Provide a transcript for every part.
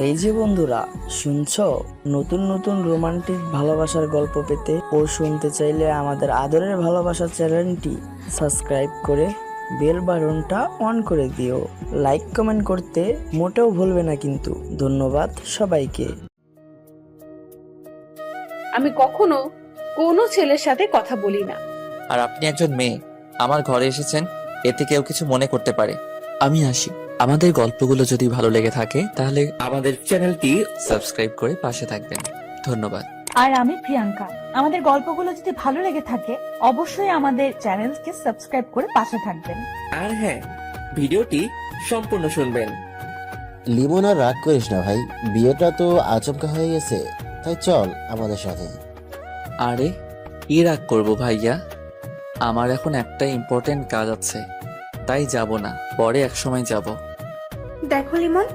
এই যে বন্ধুরা, শুনছো? নতুন নতুন রোমান্টিক ভালোবাসার গল্প পেতে ও শুনতে চাইলে আমাদের আদরের ভালোবাসা চ্যানেলটি সাবস্ক্রাইব করে বেল বাটনটা অন করে দিও। লাইক কমেন্ট করতে মোটেও ভুলবে না কিন্তু। ধন্যবাদ সবাইকে। আমি কখনো কোনো ছেলের সাথে কথা বলি না। আর আপনি একজন মেয়ে, আমার ঘরে এসেছেন, এতে কেউ কিছু মনে করতে পারে। আমি আসি। আমাদের গল্পগুলো যদি ভালো লেগে থাকে তাহলে আমাদের চ্যানেলটি সাবস্ক্রাইব করে পাশে থাকবেন। ধন্যবাদ। আর আমি প্রিয়াঙ্কা। আমাদের গল্পগুলো যদি ভালো লেগে থাকে অবশ্যই আমাদের চ্যানেলকে সাবস্ক্রাইব করে পাশে থাকবেন। আর হ্যাঁ, ভিডিওটি সম্পূর্ণ শুনবেন। লিমন আর রাগ করিস না ভাই, বিয়েটা তো আচমকা হয়ে গেছে, তাই চল আমাদের সাথে। আরে কি রাগ করবো ভাইয়া, আমার এখন একটা ইম্পর্টেন্ট কাজ আছে, তাই যাব না, পরে এক সময় যাব। দেখো লিমন,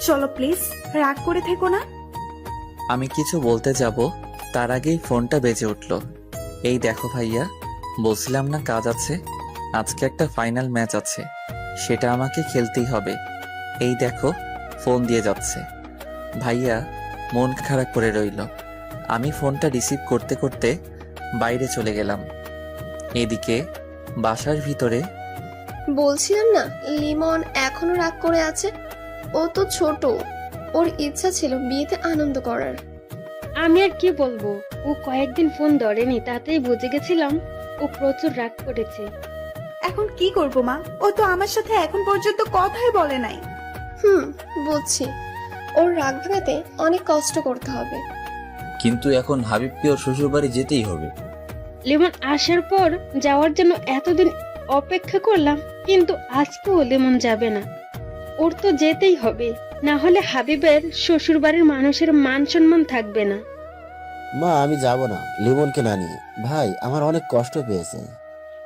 চলো প্লিজ, রাগ করে থেকো না। আমি কিছু বলতে যাব তার আগেই ফোনটা বেজে উঠল। এই দেখো ভাইয়া, বলছিলাম না কাজ আছে, আজকে একটা ফাইনাল ম্যাচ আছে, সেটা আমাকে খেলতেই হবে। এই দেখো ফোন দিয়ে যাচ্ছে। ভাইয়া মন খারাপ করে রইল। আমি ফোনটা রিসিভ করতে করতে বাইরে চলে গেলাম। এদিকে বাসার ভিতরে বলছিলাম না লিমন এখনো রাগ করে আছে। ও তো ছোট, ওর ইচ্ছা ছিল বিয়েতে আনন্দ করার। আমি আর কি বলবো, ও কয়েকদিন ফোন ধরেনি, তাতেই বুঝে গেছিলাম ও প্রচুর রাগ করেছে। এখন কি করব মা, ও তো আমার সাথে এখন পর্যন্ত কথাই বলে নাই। বুঝছি, ওর রাগ ভাঙাতে অনেক কষ্ট করতে হবে। কিন্তু এখন হাবিবকে ওর শ্বশুর বাড়ি যেতেই হবে। লেমন আসার পর যাওয়ার জন্য এতদিন অপেক্ষা করলাম, কিন্তু আজকেও লেমন যাবে না। ওর তো যেতেই হবে, না হলে হাবিবের শ্বশুর বাড়ির মানুষের মান সম্মান থাকবে না। মা আমি যাব না লিমনকে না নিয়ে, ভাই আমার অনেক কষ্ট পেয়েছে।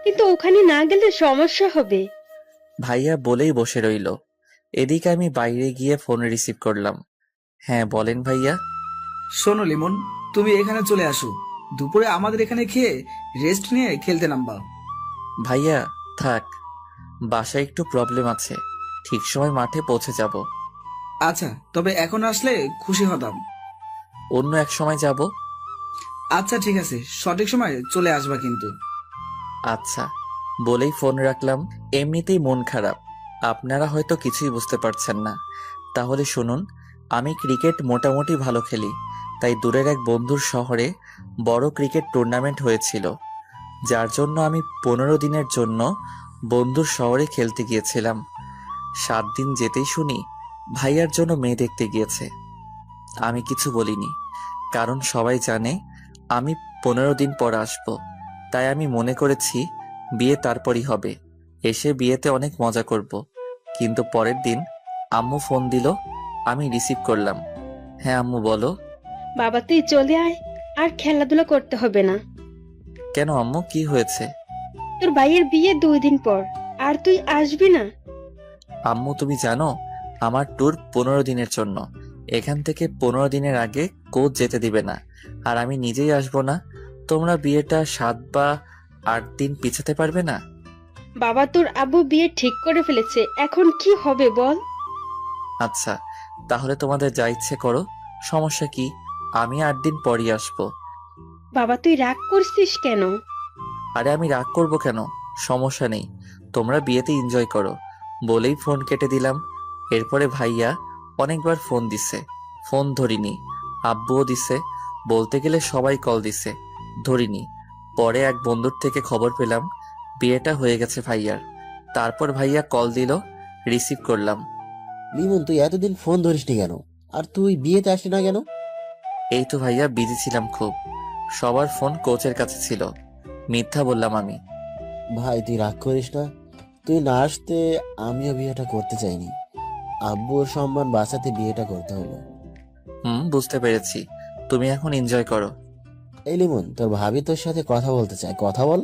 কিন্তু ওখানে না গেলে সমস্যা হবে। ভাইয়া বলেই বসে রইল। এদিকে আমি বাইরে গিয়ে ফোন রিসিভ করলাম। হ্যাঁ বলেন ভাইয়া। শোনো লিমন, তুমি এখানে চলে আসো, দুপুরে আমাদের এখানে খেয়ে রেস্ট নিয়ে খেলতে নামবা। ভাইয়া থাক, বাসায় একটু প্রবলেম আছে, ঠিক সময় মাঠে পৌঁছে যাব। আচ্ছা, তবে এখন আসলে খুশি হতাম। অন্য এক সময় যাব। আচ্ছা ঠিক আছে, সঠিক সময় চলে আসবা কিন্তু। আচ্ছা বলেই ফোন রাখলাম। এমনিতেই মন খারাপ, আপনারা হয়তো কিছুই বুঝতে পারছেন না। তাহলে শুনুন, আমি ক্রিকেট মোটামুটি ভালো খেলি, তাই দূরের এক বন্ধুর শহরে বড় ক্রিকেট টুর্নামেন্ট হয়েছিল, যার জন্য আমি 15 দিনের জন্য বন্ধুর শহরে খেলতে গিয়েছিলাম। 7 দিন যেতেই শুনি ভাইয়ার জন্য মেয়ে দেখতে গিয়েছে। আমি কিছু বলিনি, কারণ সবাই জানে আমি 15 দিন পর আসব, তাই আমি মনে করেছি বিয়ে তারপরই হবে, এসে বিয়েতে অনেক মজা করব। কিন্তু পরের দিন আম্মু ফোন দিল, আমি রিসিভ করলাম। হ্যাঁ আম্মু বলো। বাবা তুই চলে আয়, আর খেলাধুলা করতে হবে না। কেন আম্মু, কি হয়েছে? তোর ভাইয়ের বিয়ে 2 দিন পর, আর তুই আসবি না? আম্মু তুমি জানো আমার ট্যুর 15 দিনের জন্য, এখান থেকে 15 দিনের আগে কোচ যেতে দিবে না, আর আমি নিজেই আসবো না। তোমরা বিয়েটা 7 বা 8 দিন পিছাতে পারবে না? বাবা তোর আব্বু বিয়ে ঠিক করে ফেলেছে, এখন কি হবে বল? আচ্ছা তাহলে তোমাদের যা ইচ্ছে করো, সমস্যা কি, আমি 8 দিন পরই আসবো। বাবা তুই রাগ করছিস কেন? আরে আমি রাগ করবো কেন, সমস্যা নেই, তোমরা বিয়েতে এনজয় করো, বলেই ফোন কেটে দিলাম। এরপরে ভাইয়া অনেকবার ফোন দিছে, ফোন ধরিনি। আব্বুও দিছে, বলতে গেলে সবাই কল দিছে, ধরিনি। পরে এক বন্ধুর থেকে খবর পেলাম বিয়েটা হয়ে গেছে ভাইয়ার। তারপর ভাইয়া কল দিল, রিসিভ করলাম। লিমন তুই এতদিন ফোন ধরিসনি কেন, আর তুই বিয়েতে আসলি না কেন? এই তো ভাইয়া বিজি ছিলাম খুব, সবার ফোন কোচের কাছে ছিল, মিথ্যা বললাম আমি। ভাই তুই রাগ করিস না, তুই না আসতে আমিও বিয়েটা করতে চাইনি, আব্বুর সম্মান বাঁচাতে বিয়েটা করতে হলো। বুঝতে পেরেছি, তুমি এখন এনজয় করো। এই লিমন তোর ভাবি তোর সাথে কথা বলতে চায়, কথা বল।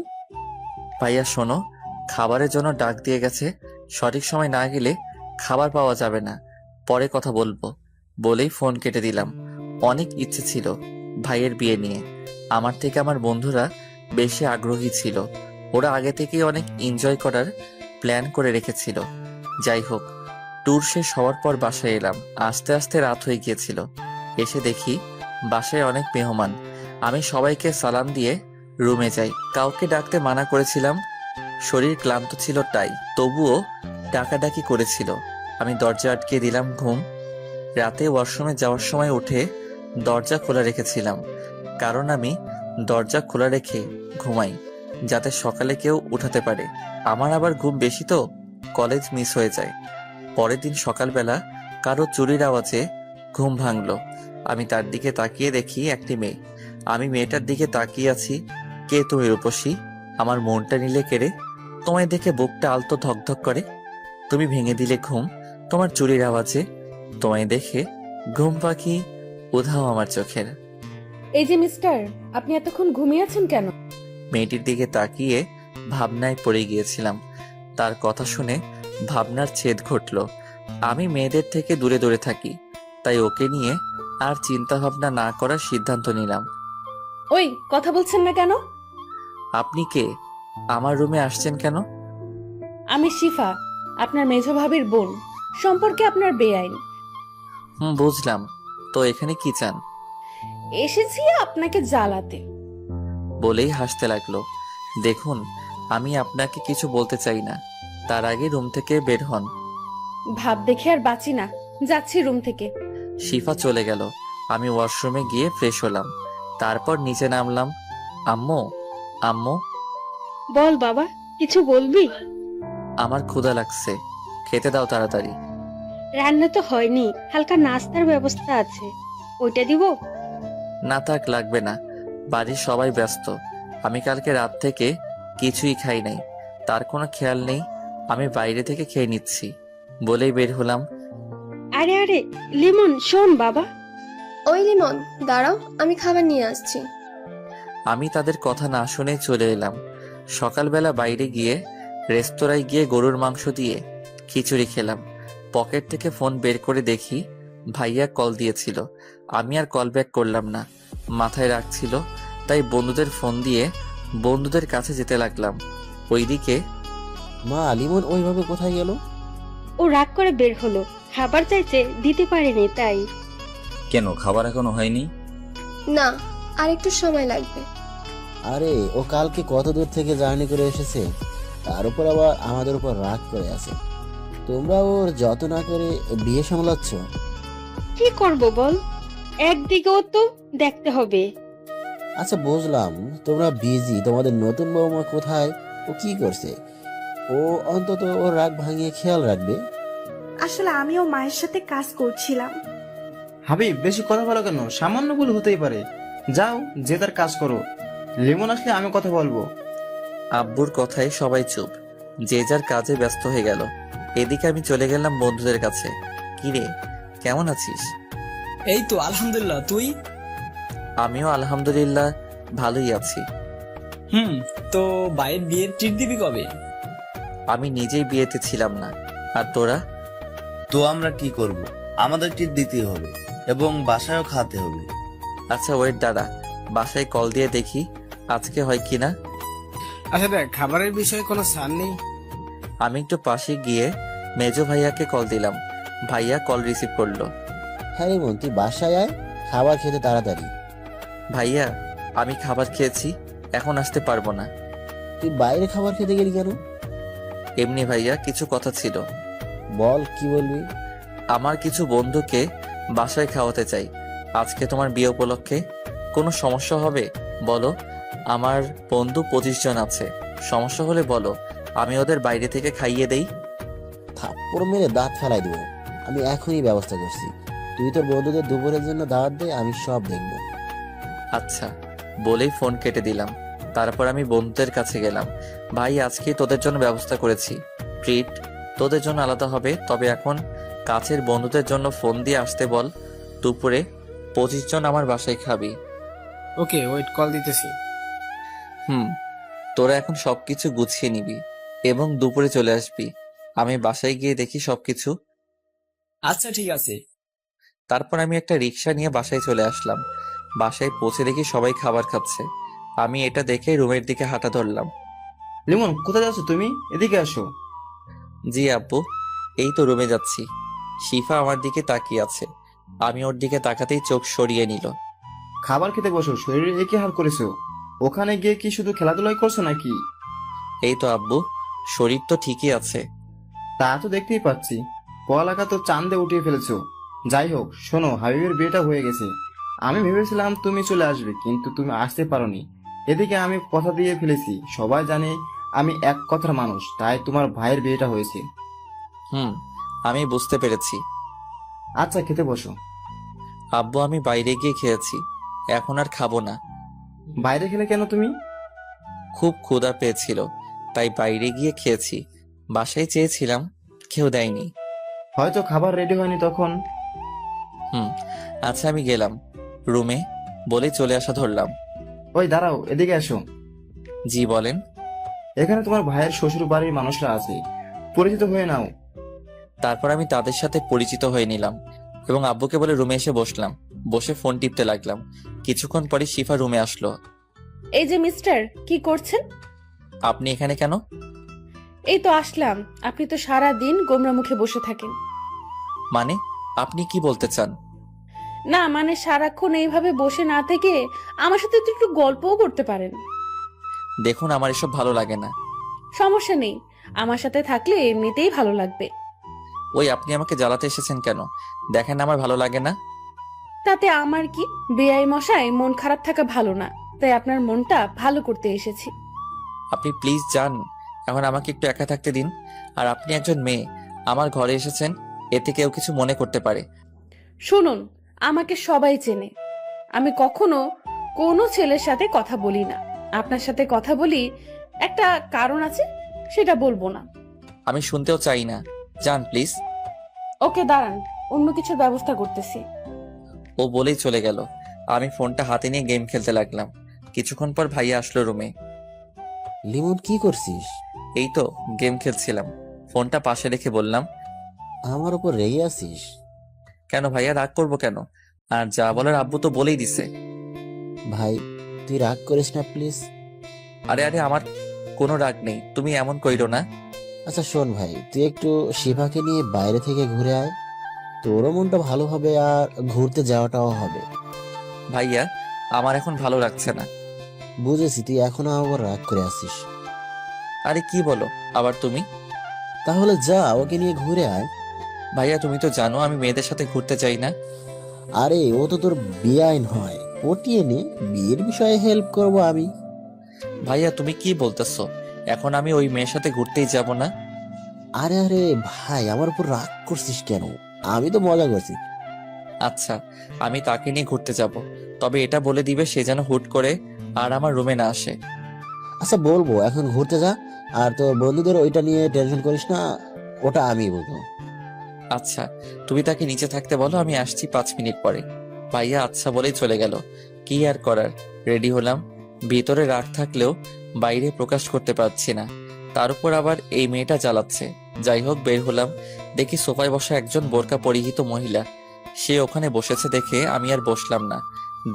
ভাইয়া শোনো, খাবারের জন্য ডাক দিয়ে গেছে, সঠিক সময় না গেলে খাবার পাওয়া যাবে না, পরে কথা বলবো, বলেই ফোন কেটে দিলাম। অনেক ইচ্ছে ছিল ভাইয়ের বিয়ে নিয়ে, আমার থেকে আমার বন্ধুরা বেশি আগ্রহী ছিল, ওরা আগে থেকেই অনেক এনজয় করার প্ল্যান করে রেখেছিল। যাই হোক, ট্যুর শেষ হওয়ার পর বাসায় এলাম। আস্তে আস্তে রাত হয়ে গিয়েছিল। এসে দেখি বাসায় অনেক মেহমান। আমি সবাইকে সালাম দিয়ে রুমে যাই। কাউকে ডাকতে মানা করেছিলাম, শরীর ক্লান্ত ছিল তাই। তবুও ডাকাডাকি করেছিল। আমি দরজা আটকে দিলাম। ঘুম। রাতে ওয়াশরুমে যাওয়ার সময় উঠে দরজা খোলা রেখেছিলাম, কারণ আমি দরজা খোলা রেখে ঘুমাই যাতে সকালে কেউ উঠাতে পারে। আমার আবার ঘুম বেশি তো কলেজ মিস হয়ে যায়। পরের দিন সকালবেলা কারো চুরির আওয়াজে ঘুম ভাঙলো। আমি তার দিকে তাকিয়ে দেখি একটি মেয়ে। আমি মেয়েটার দিকে তাকিয়ে আছি। কে তুমি রূপসী? আমার মনটা নিলে কেড়ে। তোমায় দেখে বুকটা আলতো ধকধক করে। তুমি ভেঙে দিলে ঘুম তোমার চুরির আওয়াজে। তোমায় দেখে ঘুম পাখি উধাও আমার চোখের। এই যে মিস্টার, আপনি এতক্ষণ ঘুমিয়ে আছেন কেন? মেয়েটির দিকে তাকিয়ে ভাবনায় পড়ে গিয়েছিলাম। তার কথা শুনে ভাবনার ছেদ ঘটল। আমি মেয়েদের থেকে দূরে দূরে থাকি, তাই ওকে নিয়ে আর চিন্তা ভাবনা না করার সিদ্ধান্ত নিলাম। ওই কথা বলছেন না কেন? আপনি কে? আমার রুমে আসছেন কেন? আমি শিফা, আপনার মেজ ভাবির বোন। সম্পর্কে আপনার বেআইন। বুঝলাম। তো এখানে কি চান? এসেছি আপনাকে জ্বালাতে। বলেই হাসতে লাগলো। দেখুন, আমি আপনাকে কিছু বলতে চাই না, তার আগে রুম থেকে বের হন। ভাব দেখে আর বাঁচি না, যাচ্ছি রুম থেকে। শিফা চলে গেল। আমি ওয়াশরুমে গিয়ে ফ্রেশ হলাম, তারপর নিচে নামলাম। আম্মু, আম্মু। বল বাবা, কিছু বলবি? আমার ক্ষুধা লাগছে, খেতে দাও তাড়াতাড়ি। রান্না তো হয়নি, হালকা নাস্তার ব্যবস্থা আছে, ওইটা দিব? না থাক, লাগবে না। বাড়ির সবাই ব্যস্ত। আমি কালকে রাত থেকে কিছুই খাই নাই, তার কোনো খেয়াল নেই। আমি বাইরে থেকে খেয়ে নিচ্ছি বলেই বের হলাম। আরে আরে লিমন, শোন বাবা। ওই লিমন, দাঁড়াও, আমি খাবার নিয়ে আসছি। আমি তাদের কথা না শুনে চলে এলাম। সকালবেলা বাইরে গিয়ে রেস্তোরাঁয় গিয়ে গরুর মাংস দিয়ে খিচুড়ি খেলাম। পকেট থেকে ফোন বের করে দেখি ভাইয়া কল দিয়েছিল। আমি আর কল ব্যাক করলাম না, মাথায় রাখছিল। তাই বন্ধুদের ফোন দিয়ে বন্ধুদের কাছে যেতে লাগলাম। ওইদিকে মা, লিমন ওইভাবে কোথায় গেল? ও রাগ করে বের হলো, খাবার চাইছে, দিতে পারেনি তাই। কেন, খাবার এখনো হয়নি? না, আর একটু সময় লাগবে। আরে, ও কালকে কত দূর থেকে জার্নি করে এসেছে, তার উপর আবার আমাদের উপর রাগ করে আছে। তোমরা ওর যত না করে বিয়ে সামলাচ্ছ। কি করব বল, একদিকেও তো দেখতে হবে। আচ্ছা, বুঝলাম তোমরা বিজি। তোমাদের নতুন বৌমা কোথায়? ও কি করছে? ও অন্তত ওর রাগ ভাঙিয়ে খেয়াল রাখবে। আসলে আমিও মায়ের সাথে কাজ করছিলাম। হাবিব, বেশি কথা বলো কেন? সামান্য ভুল হতেই পারে। যাও, যে তার কাজ করো। লিমন আসলে আমি কথা বলবো। আব্বুর কথায় সবাই চুপ, যে যার কাজে ব্যস্ত হয়ে গেল। এদিকে আমি চলে গেলাম বন্ধুদের কাছে। কিরে, কেমন আছিস? এই তো আলহামদুলিল্লাহ, তুই? আমিও আলহামদুলিল্লাহ ভালোই আছি। তো ভাইয়ের বিয়ের ট্রিট দিবি কবে? আমি নিজেই বিয়েতে ছিলাম না। আর তোরা? তো আমরা কি করব? আমাদের ট্রিট দিতেই হবে এবং বাসায়ও খাওয়াতে হবে। আচ্ছা ওয়েট, দাঁড়া, বাসায় কল দিয়ে দেখি আজকে হয় কিনা। আচ্ছা দেখ, খাবারের বিষয়ে কোনো ছাড় নেই? আমি একটু পাশে গিয়ে মেজো ভাইয়াকে কল দিলাম। ভাইয়া কল রিসিভ করলো। হ্যাঁ লিমন, তুই বাসায় আয়, খাবার খেতে তাড়াতাড়ি। ভাইয়া, আমি খাবার খেয়েছি, এখন আসতে পারবো না। তুই বাইরে খাবার খেতে গেলি কেন? এমনি ভাইয়া, কিছু কথা ছিল। বল, কি বলবি? আমার কিছু বন্ধুকে বাসায় খাওয়াতে চাই আজকে তোমার বিয়ে উপলক্ষে। কোনো সমস্যা হবে বলো? আমার বন্ধু 25 জন আছে, সমস্যা হলে বলো, আমি ওদের বাইরে থেকে খাইয়ে দেই। থাপ্পড় মেরে দাঁত ফেলাই দেবো। আমি এখনই ব্যবস্থা করছি। তুই তোর বন্ধুদের দুপুরের জন্য দাওয়াত দে, আমি সব দেখবো। আচ্ছা বলেই ফোন কেটে দিলাম। তারপর আমি বন্ধুদের কাছে গেলাম। ভাই, আজকে তোদের জন্য ব্যবস্থা করেছি, ট্রিট তোদের জন্য আলাদা হবে। তবে এখন কাছের বন্ধুদের জন্য ফোন দিয়ে আসতে বল। দুপুরে 25 জন আমার বাসায় খাবি। ওকে, ওয়েট, কল দিতেছি। তোরা এখন সবকিছু গুছিয়ে নিবি এবং দুপুরে চলে আসবি। আমি বাসায় গিয়ে দেখি সবকিছু। আচ্ছা ঠিক আছে। তারপর আমি একটা রিক্সা নিয়ে বাসায় চলে আসলাম। বাসায় পৌঁছে দেখি সবাই খাবার খাচ্ছে। আমি এটা দেখে রুমের দিকে হাঁটা ধরলাম। লিমন, কোথায় যাচ্ছ তুমি? এদিকে আসো। জি আব্বু, এই তো রুমে যাচ্ছি। শিফা আমার দিকে তাকিয়ে আছে। আমি ওর দিকে তাকাতেই চোখ সরিয়ে নিল। খাবার খেতে বসো, শরীরে এ কি হাল করেছো? ওখানে গিয়ে কি শুধু খেলাধুলাই করছো নাকি? এই তো আব্বু, শরীর তো ঠিকই আছে। তা তো দেখতেই পাচ্ছি, পড়ালেখা তো চাঁদে উঠিয়ে ফেলেছো। যাই হোক শোনো, হাবিবের বিয়েটা হয়ে গেছে। আমি ভেবেছিলাম তুমি চলে আসবে, কিন্তু তুমি আসতে পারোনি। এদিকে আমি কথা দিয়ে ফেলেছি, সবাই জানে আমি এক কথার মানুষ, তাই তোমার ভাইয়ের বিয়েটা হয়েছে। আমি বুঝতে পেরেছি। আচ্ছা খেতে বসো। আব্বু, আমি বাইরে গিয়ে খেয়েছি, এখন আর খাবো না। বাইরে খেলে কেন তুমি? খুব ক্ষুধা পেয়েছিল, তাই বাইরে গিয়ে খেয়েছি। বাসায় চেয়েছিলাম, কেউ দেয়নি। হয়তো খাবার রেডি হয়নি তখন। আচ্ছা আমি গেলাম রুমে, বলে চলে আসা ধরলাম। ওই দাঁড়াও, এদিকে এসো। জি বলেন। এখানে তোমার ভাইয়ের শ্বশুর বাড়ির মানুষরা আছে, পরিচিত হয়ে নাও। তারপর আমি তাদের সাথে পরিচিত হয়ে নিলাম এবং আব্বুকে বলে রুমে এসে বসলাম। বসে ফোন টিপতে লাগলাম। কিছুক্ষণ পরে শিফা রুমে আসলো। এই যে মিস্টার, কি করছেন? আপনি এখানে কেন? এই তো আসলাম। আপনি তো সারা দিন গোমরা মুখে বসে থাকেন। মানে আপনি কি বলতে চান? না মানে সারাক্ষণ এইভাবে বসে না থেকে আমার সাথে তো একটু গল্পও করতে পারেন। দেখুন, আমার এসব ভালো লাগে না। সমস্যা নেই, আমার সাথে থাকলে এমনিতেই ভালো লাগবে। ওই আপনি আমাকে জ্বালাতে এসেছেন কেন? দেখেন আমার ভালো লাগে না। তাতে আমার কি? বেআই মশাই, মন খারাপ থাকা ভালো না, তাই আপনার মনটা ভালো করতে এসেছি। আপনি প্লিজ যান, এখন আমাকে একটু একা থাকতে দিন। আর আপনি একজন মেয়ে, আমার ঘরে এসেছেন, এতে কেউ কিছু মনে করতে পারে। শুনুন, আমাকে সবাই চেনে। আমি কখনো কোনো ছেলের সাথে কথা বলি না। আপনার সাথে কথা বলি, একটা কারণ আছে, সেটা বলবো না। আমি শুনতেও চাই না, যান প্লিজ। ওকে দাঁড়ান, অন্য কিছুর ব্যবস্থা করতেছি। ও বলেই চলে গেল। আমি ফোনটা হাতে নিয়ে গেম খেলতে লাগলাম। কিছুক্ষণ পর ভাইয়া আসলো রুমে। লিমন কি করছিস? এই তো গেম খেলছিলাম। ফোনটা পাশে রেখে বললাম, আমার উপর রেগে আছিস? কেন ভাইয়া, রাগ করবো কেন? আর যা বলার আব্বু তো বলেই দিছে। ভাই তুই রাগ করিস না প্লিজ। আরে আরে, আমার কোনো রাগ নেই, তুমি এমন কইরো না। আচ্ছা শোন ভাই, তুই একটু শিফাকে নিয়ে বাইরে থেকে ঘুরে আয়, তোরও মনটা ভালো হবে আর ঘুরতে যাওয়াটাও হবে। ভাইয়া, আমার এখন ভালো লাগছে না। বুঝেছি, তুই এখনো আবার রাগ করে আসিস। আরে কি বলো আবার তুমি? তাহলে যা, ওকে নিয়ে ঘুরে আয়। ভাইয়া তুমি তো জানো আমি মেয়েদের সাথে ঘুরতে চাই না। আরে ও তো তোর বেআইন হয়, পটিয়ে নে, বিয়ের বিষয়ে হেল্প করব আমি। ভাইয়া তুমি কি বলতেছো? এখন আমি ওই মেয়ের সাথে ঘুরতেই যাব না। আরে আরে ভাই, আমার উপর রাগ করছিস কেন? আমি তো মজা করছি। আচ্ছা, আমি তাকে নিয়ে ঘুরতে যাব, তবে এটা বলে দিবে সে যেন হুট করে আর আমার রুমে না আসে। আচ্ছা বলবো, এখন ঘুরতে যা, আর তোর বন্ধুদের ওইটা নিয়ে টেনশন করিস না, ওটা আমি বলবো। আচ্ছা, তুমি তাকে নিচে থাকতে বলো, আমি আসছি 5 মিনিট পরে। ভাইয়া আচ্ছা বলেই চলে গেল। কি আর করার, রেডি হলাম। ভিতরে রাগ থাকলেও বাইরে প্রকাশ করতে পারছি না, তার উপর আবার এই মেয়েটা জ্বালাচ্ছে। যাই হোক, বের হলাম। দেখি সোফায় বসা একজন বোরকা পরিহিত মহিলা। সে ওখানে বসেছে দেখে আমি আর বসলাম না,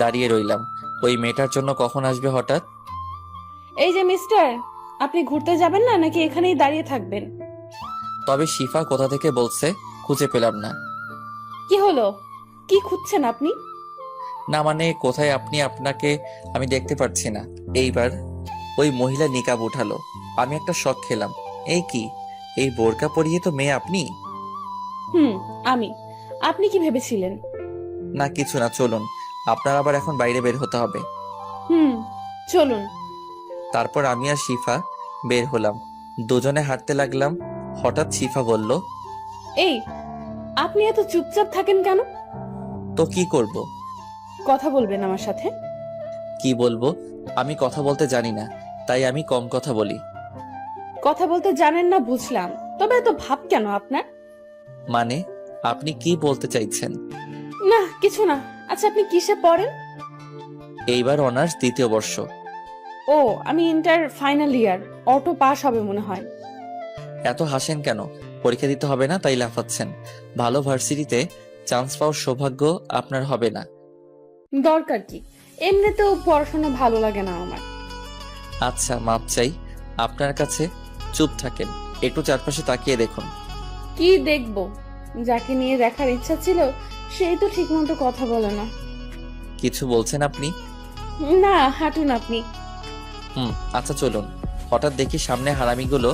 দাঁড়িয়ে রইলাম। ওই মেয়েটার জন্য কখন আসবে হঠাৎ। এই যে মিস্টার, আপনি ঘুরতে যাবেন না নাকি এখানেই দাঁড়িয়ে থাকবেন? তবে শিফা কোথা থেকে বলছে, খুঁজে পেলাম না। কি হলো, কি খুঁজছেন আপনি? না মানে কোথায় আপনি, আপনাকে আমি দেখতে পাচ্ছি না। এইবার ওই মহিলা নিকাব উঠালো। আমি একটা শক খেলাম। এই কি, এই বোরকা পরিয়ে তো মেয়ে আপনি? আমি। আপনি কি ভেবেছিলেন? না কিছু না, চলুন। আপনার আবার এখন বাইরে বের হতে হবে। চলুন। তারপর আমি আর শিফা বের হলাম, দুজনে হাঁটতে লাগলাম। হঠাৎ শিফা বলল, এই আপনি এত চুপচাপ থাকেন কেন? তো কি করব? কথা বলবেন আমার সাথে? কি বলবো? আমি কথা বলতে জানি না, তাই আমি কম কথা বলি। কথা বলতে জানেন না বুঝলাম, তবে এত ভাব কেন আপনার? মানে আপনি কি বলতে চাইছেন? না কিছু না। আচ্ছা আপনি কিসে পড়েন? এইবার অনার্স 2য় বর্ষ। ও, আমি inter final year, auto pass হবে মনে হয়। এত হাসেন কেন? পরীক্ষা দিতে হবে না তাই লাফাচ্ছেন? ভালো ভার্সিটিতে চান্স পাওয়ার সৌভাগ্য আপনার হবে না। দরকার কি? এমনিতেও পড়াশোনা ভালো লাগে না আমার। আচ্ছা মাপ চাই আপনার কাছে। চুপ থাকেন, একটু চারপাশে তাকিয়ে দেখুন। কি দেখবো? যাকে নিয়ে দেখার ইচ্ছা ছিল সেই তো ঠিক মতো কথা বলে না। কিছু বলছেন আপনি? না, হাঁটুন আপনি। আচ্ছা চলুন। হঠাৎ দেখি সামনে হারামিগুলো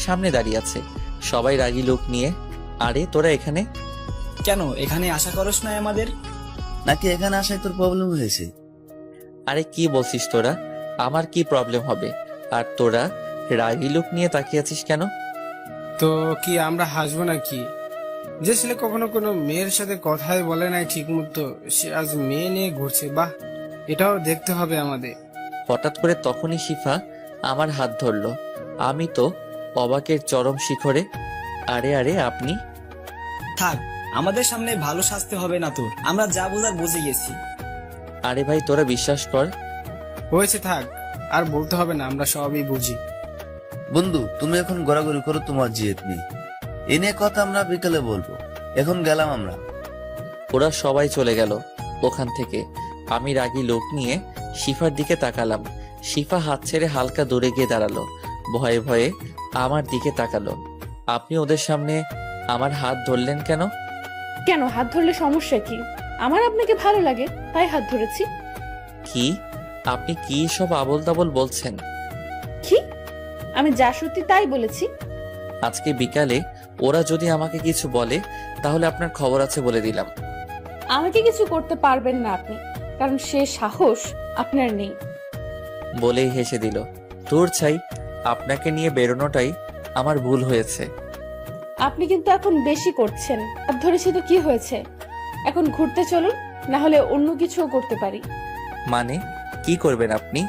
সামনে দাঁড়িয়ে আছে, সবাই রাগী লোক নিয়ে। আরে তোরা এখানে? কেন এখানে আশা করস না আমাদের? নাকি এখানে আসায় তোর প্রবলেম হয়েছে? আরে কি বলছিস তোরা? আমার কি প্রবলেম হবে? আর তোরা রাগী লোক নিয়ে তাকিয়ে আছিস কেন? তো কি আমরা হাসবো নাকি? যে ছেলে কখনো কোনো মেয়ের সাথে কথাই বলে নাই ঠিক মতো, সে আজ মেয়ে নিয়ে ঘুরছে। বাহ, এটাও দেখতে হবে আমাদের। হঠাৎ করে তখনই শিফা আমার হাত ধরলো। আমি তো অবাকের চরম শিখরে। আরে আরে আপনি? থাক, আমাদের সামনে ভালো সাজতে হবে না তোর, আমরা যা বোঝার বুঝে গেছি। আরে ভাই তোরা বিশ্বাস কর। হয়েছে, থাক, আর বলতে হবে না, আমরা সবই বুঝি। বন্ধু, তুমি এখন ঘোরাঘুরি করো, তোমার জিদ নেই। এ নিয়ে কথা আমরা বিকেলে বলবো। এখন গেলাম আমরা। ওরা সবাই চলে গেল ওখান থেকে। আমি রাগী লোক নিয়ে শিফার দিকে তাকালাম। শিফা হাত ছেড়ে হালকা দূরে গিয়ে দাঁড়ালো, ভয়ে ভয়ে আমার দিকে তাকালো। আপনি ওদের সামনে আমার হাত ধরলেন কেন? কেন হাত ধরলে সমস্যা কি? আমার আপনাকে ভালো লাগে তাই হাত ধরেছি। কি? আপনি কি সব আবোল তাবোল বলছেন? কি? আমি যা সত্যি তাই বলেছি। আজকে বিকালে ওরা যদি আমাকে কিছু বলে তাহলে আপনার খবর আছে বলে দিলাম। আমাকে কিছু করতে পারবেন না আপনি, কারণ সে সাহস আপনার নেই। বলেই হেসে দিল। তোর চাই, আপনাকে নিয়ে বেরোনোটাই আমার ভুল হয়েছে। আপনি কিন্তু এখন বেশি করছেন। হাত ধরেছি তো কি হয়েছে? এখন ঘুরতে চলুন, না হলে অন্য কিছুও করতে পারি। মানে কি করবেন আপনি?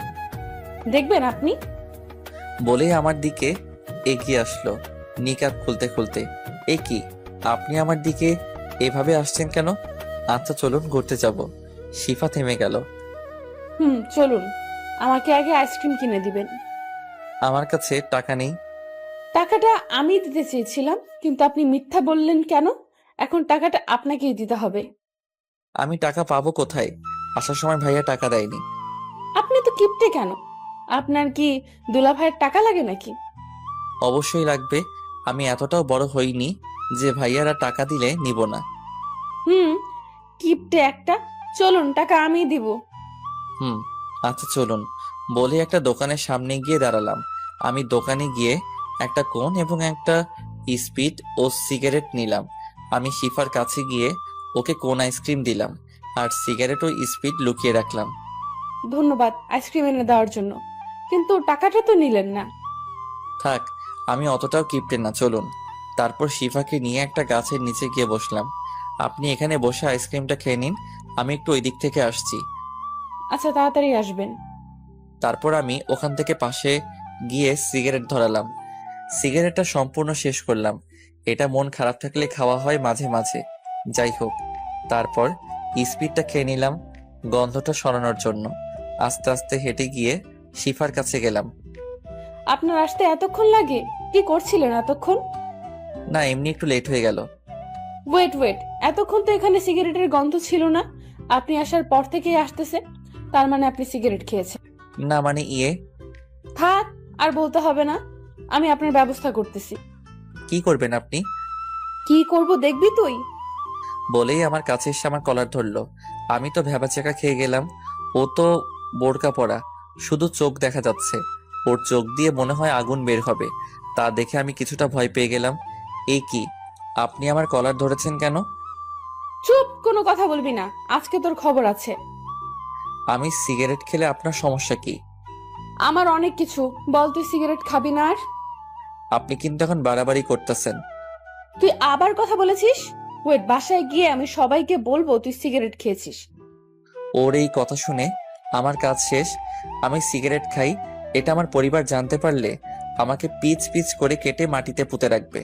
দেখবেন আপনি। বলেই আমার দিকে এগিয়ে আসলো নিকাব খুলতে খুলতে। এ কি, আপনি আমার দিকে এভাবে আসছেন কেন? আচ্ছা চলুন ঘুরতে যাব। শিফা থেমে গেল। চলুন। আমাকে আগে আইসক্রিম কিনে দিবেন। আমার কাছে টাকা নেই। টাকাটা আমি দিতে চেয়েছিলাম, কিন্তু আপনি মিথ্যা বললেন কেন? এখন টাকাটা আপনাকেই দিতে হবে। আমি টাকা পাবো কোথায়? আসার সময় ভাইয়া টাকা দেয়নি। আপনি তো কিপটে কেন? আপনার কি দুলাভাইয়ের টাকা লাগে নাকি? অবশ্যই লাগবে। আমি এতটাও বড় হইনি যে ভাইয়ারা টাকা দিলে নিব না। কিপটে একটা। চলুন, টাকা আমি দিব। আচ্ছা চলুন। বলে একটা দোকানের সামনে গিয়ে দাঁড়ালাম। আমি দোকানে গিয়ে একটা কোন এবং একটা স্পিড ও সিগারেট নিলাম। আমি শিফার কাছে গিয়ে ওকে কোন আইসক্রিম দিলাম আর সিগারেট ও স্পিড লুকিয়ে রাখলাম। ধন্যবাদ আইসক্রিম এনে দেওয়ার জন্য, কিন্তু টাকাটা তো নিলেন না। থাক, আমি অতটাও কিপটে না, চলুন। তারপর শিফাকে নিয়ে একটা গাছের নিচে গিয়ে বসলাম। আপনি এখানে বসে আইসক্রিমটা খেয়ে নিন, আমি একটু ওই দিক থেকে আসছি। আচ্ছা, তাড়াতাড়ি আসবেন। তারপর আমি ওখান থেকে পাশে গিয়ে সিগারেট ধরালাম। সিগারেটটা সম্পূর্ণ শেষ করলাম। এটা মন খারাপ থাকলে খাওয়া হয় মাঝে মাঝে। যাই হোক, তারপর স্পিডটা খেয়ে নিলাম গন্ধটা সরানোর জন্য। আস্তে আস্তে হেঁটে গিয়ে শিফার কাছে গেলাম। আপনার আসতে এতক্ষণ লাগে? কি করছিলেন এতক্ষণ? না, এমনি একটু লেট হয়ে গেল। ওয়েট, এতক্ষণ তো এখানে সিগারেটের গন্ধ ছিল না। আপনি আসার পর থেকেই আসতেছে, তার মানে আপনি সিগারেট খেয়েছেন। না মানে থাক, আর বলতে হবে না, আমি আপনার ব্যবস্থা করতেছি। কি করবেন আপনি? কি করব দেখবি তুই। বলেই আমার কাছে এসে আমার কলার ধরলো। আমি তো ভ্যাবাচ্যাকা খেয়ে গেলাম। ও তো বোরকা পরা, শুধু চোখ দেখা যাচ্ছে। ওর চোখ দিয়ে মনে হয় আগুন বের হবে। তা দেখে আমি কিছুটা ভয় পেয়ে গেলাম। এই কি, আপনি আমার কলার ধরেছেন কেন? চুপ, কোনো কথা বলবি না, আজকে তোর খবর আছে। আমি সিগারেট খেলে আপনার সমস্যা কি? আমার অনেক কিছু। বল, তুই সিগারেট খাবি না আর? আপনি কিন্তু এখন বাড়াবাড়ি করতেছেন। তুই আবার কথা বলেছিস? ওয়েট, বাসায় গিয়ে আমি সবাইকে বলবো তুই সিগারেট খেয়েছিস। ওর এই কথা শুনে আমার কাজ শেষ। আমি সিগারেট খাই এটা আমার পরিবার জানতে পারলে আমাকে পিচ পিচ করে কেটে মাটিতে পুঁতে রাখবে।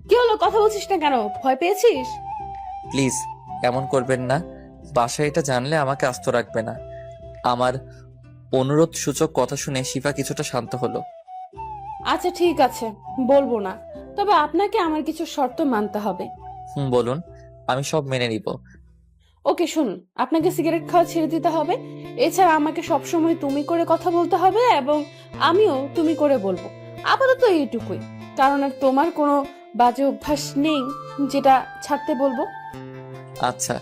কি হলো, কথা বলছিস না কেন? ভয় পেয়েছিস? প্লিজ এমন করবেন না। বাসায় এটা জানলে আমাকে আস্ত রাখবে না। আমার অনুরোধ সূচক কথা শুনে শিফা কিছুটা শান্ত হলো। আচ্ছা ঠিক আছে, বলবো না, তবে আপনাকে আমার কিছু শর্ত মানতে হবে। বলুন, আমি সব মেনে নিব। ওকে শুনুন, আপনাকে সিগারেট খাওয়া ছেড়ে দিতে হবে। এছাড়া আমাকে সবসময় তুমি করে কথা বলতে হবে এবং আমিও তুমি করে বলবো। আপাতত এইটুকুই, কারণ আর তোমার কোনো বাজে অভ্যাস নেই যেটা ছাড়তে বলবো? আচ্ছা,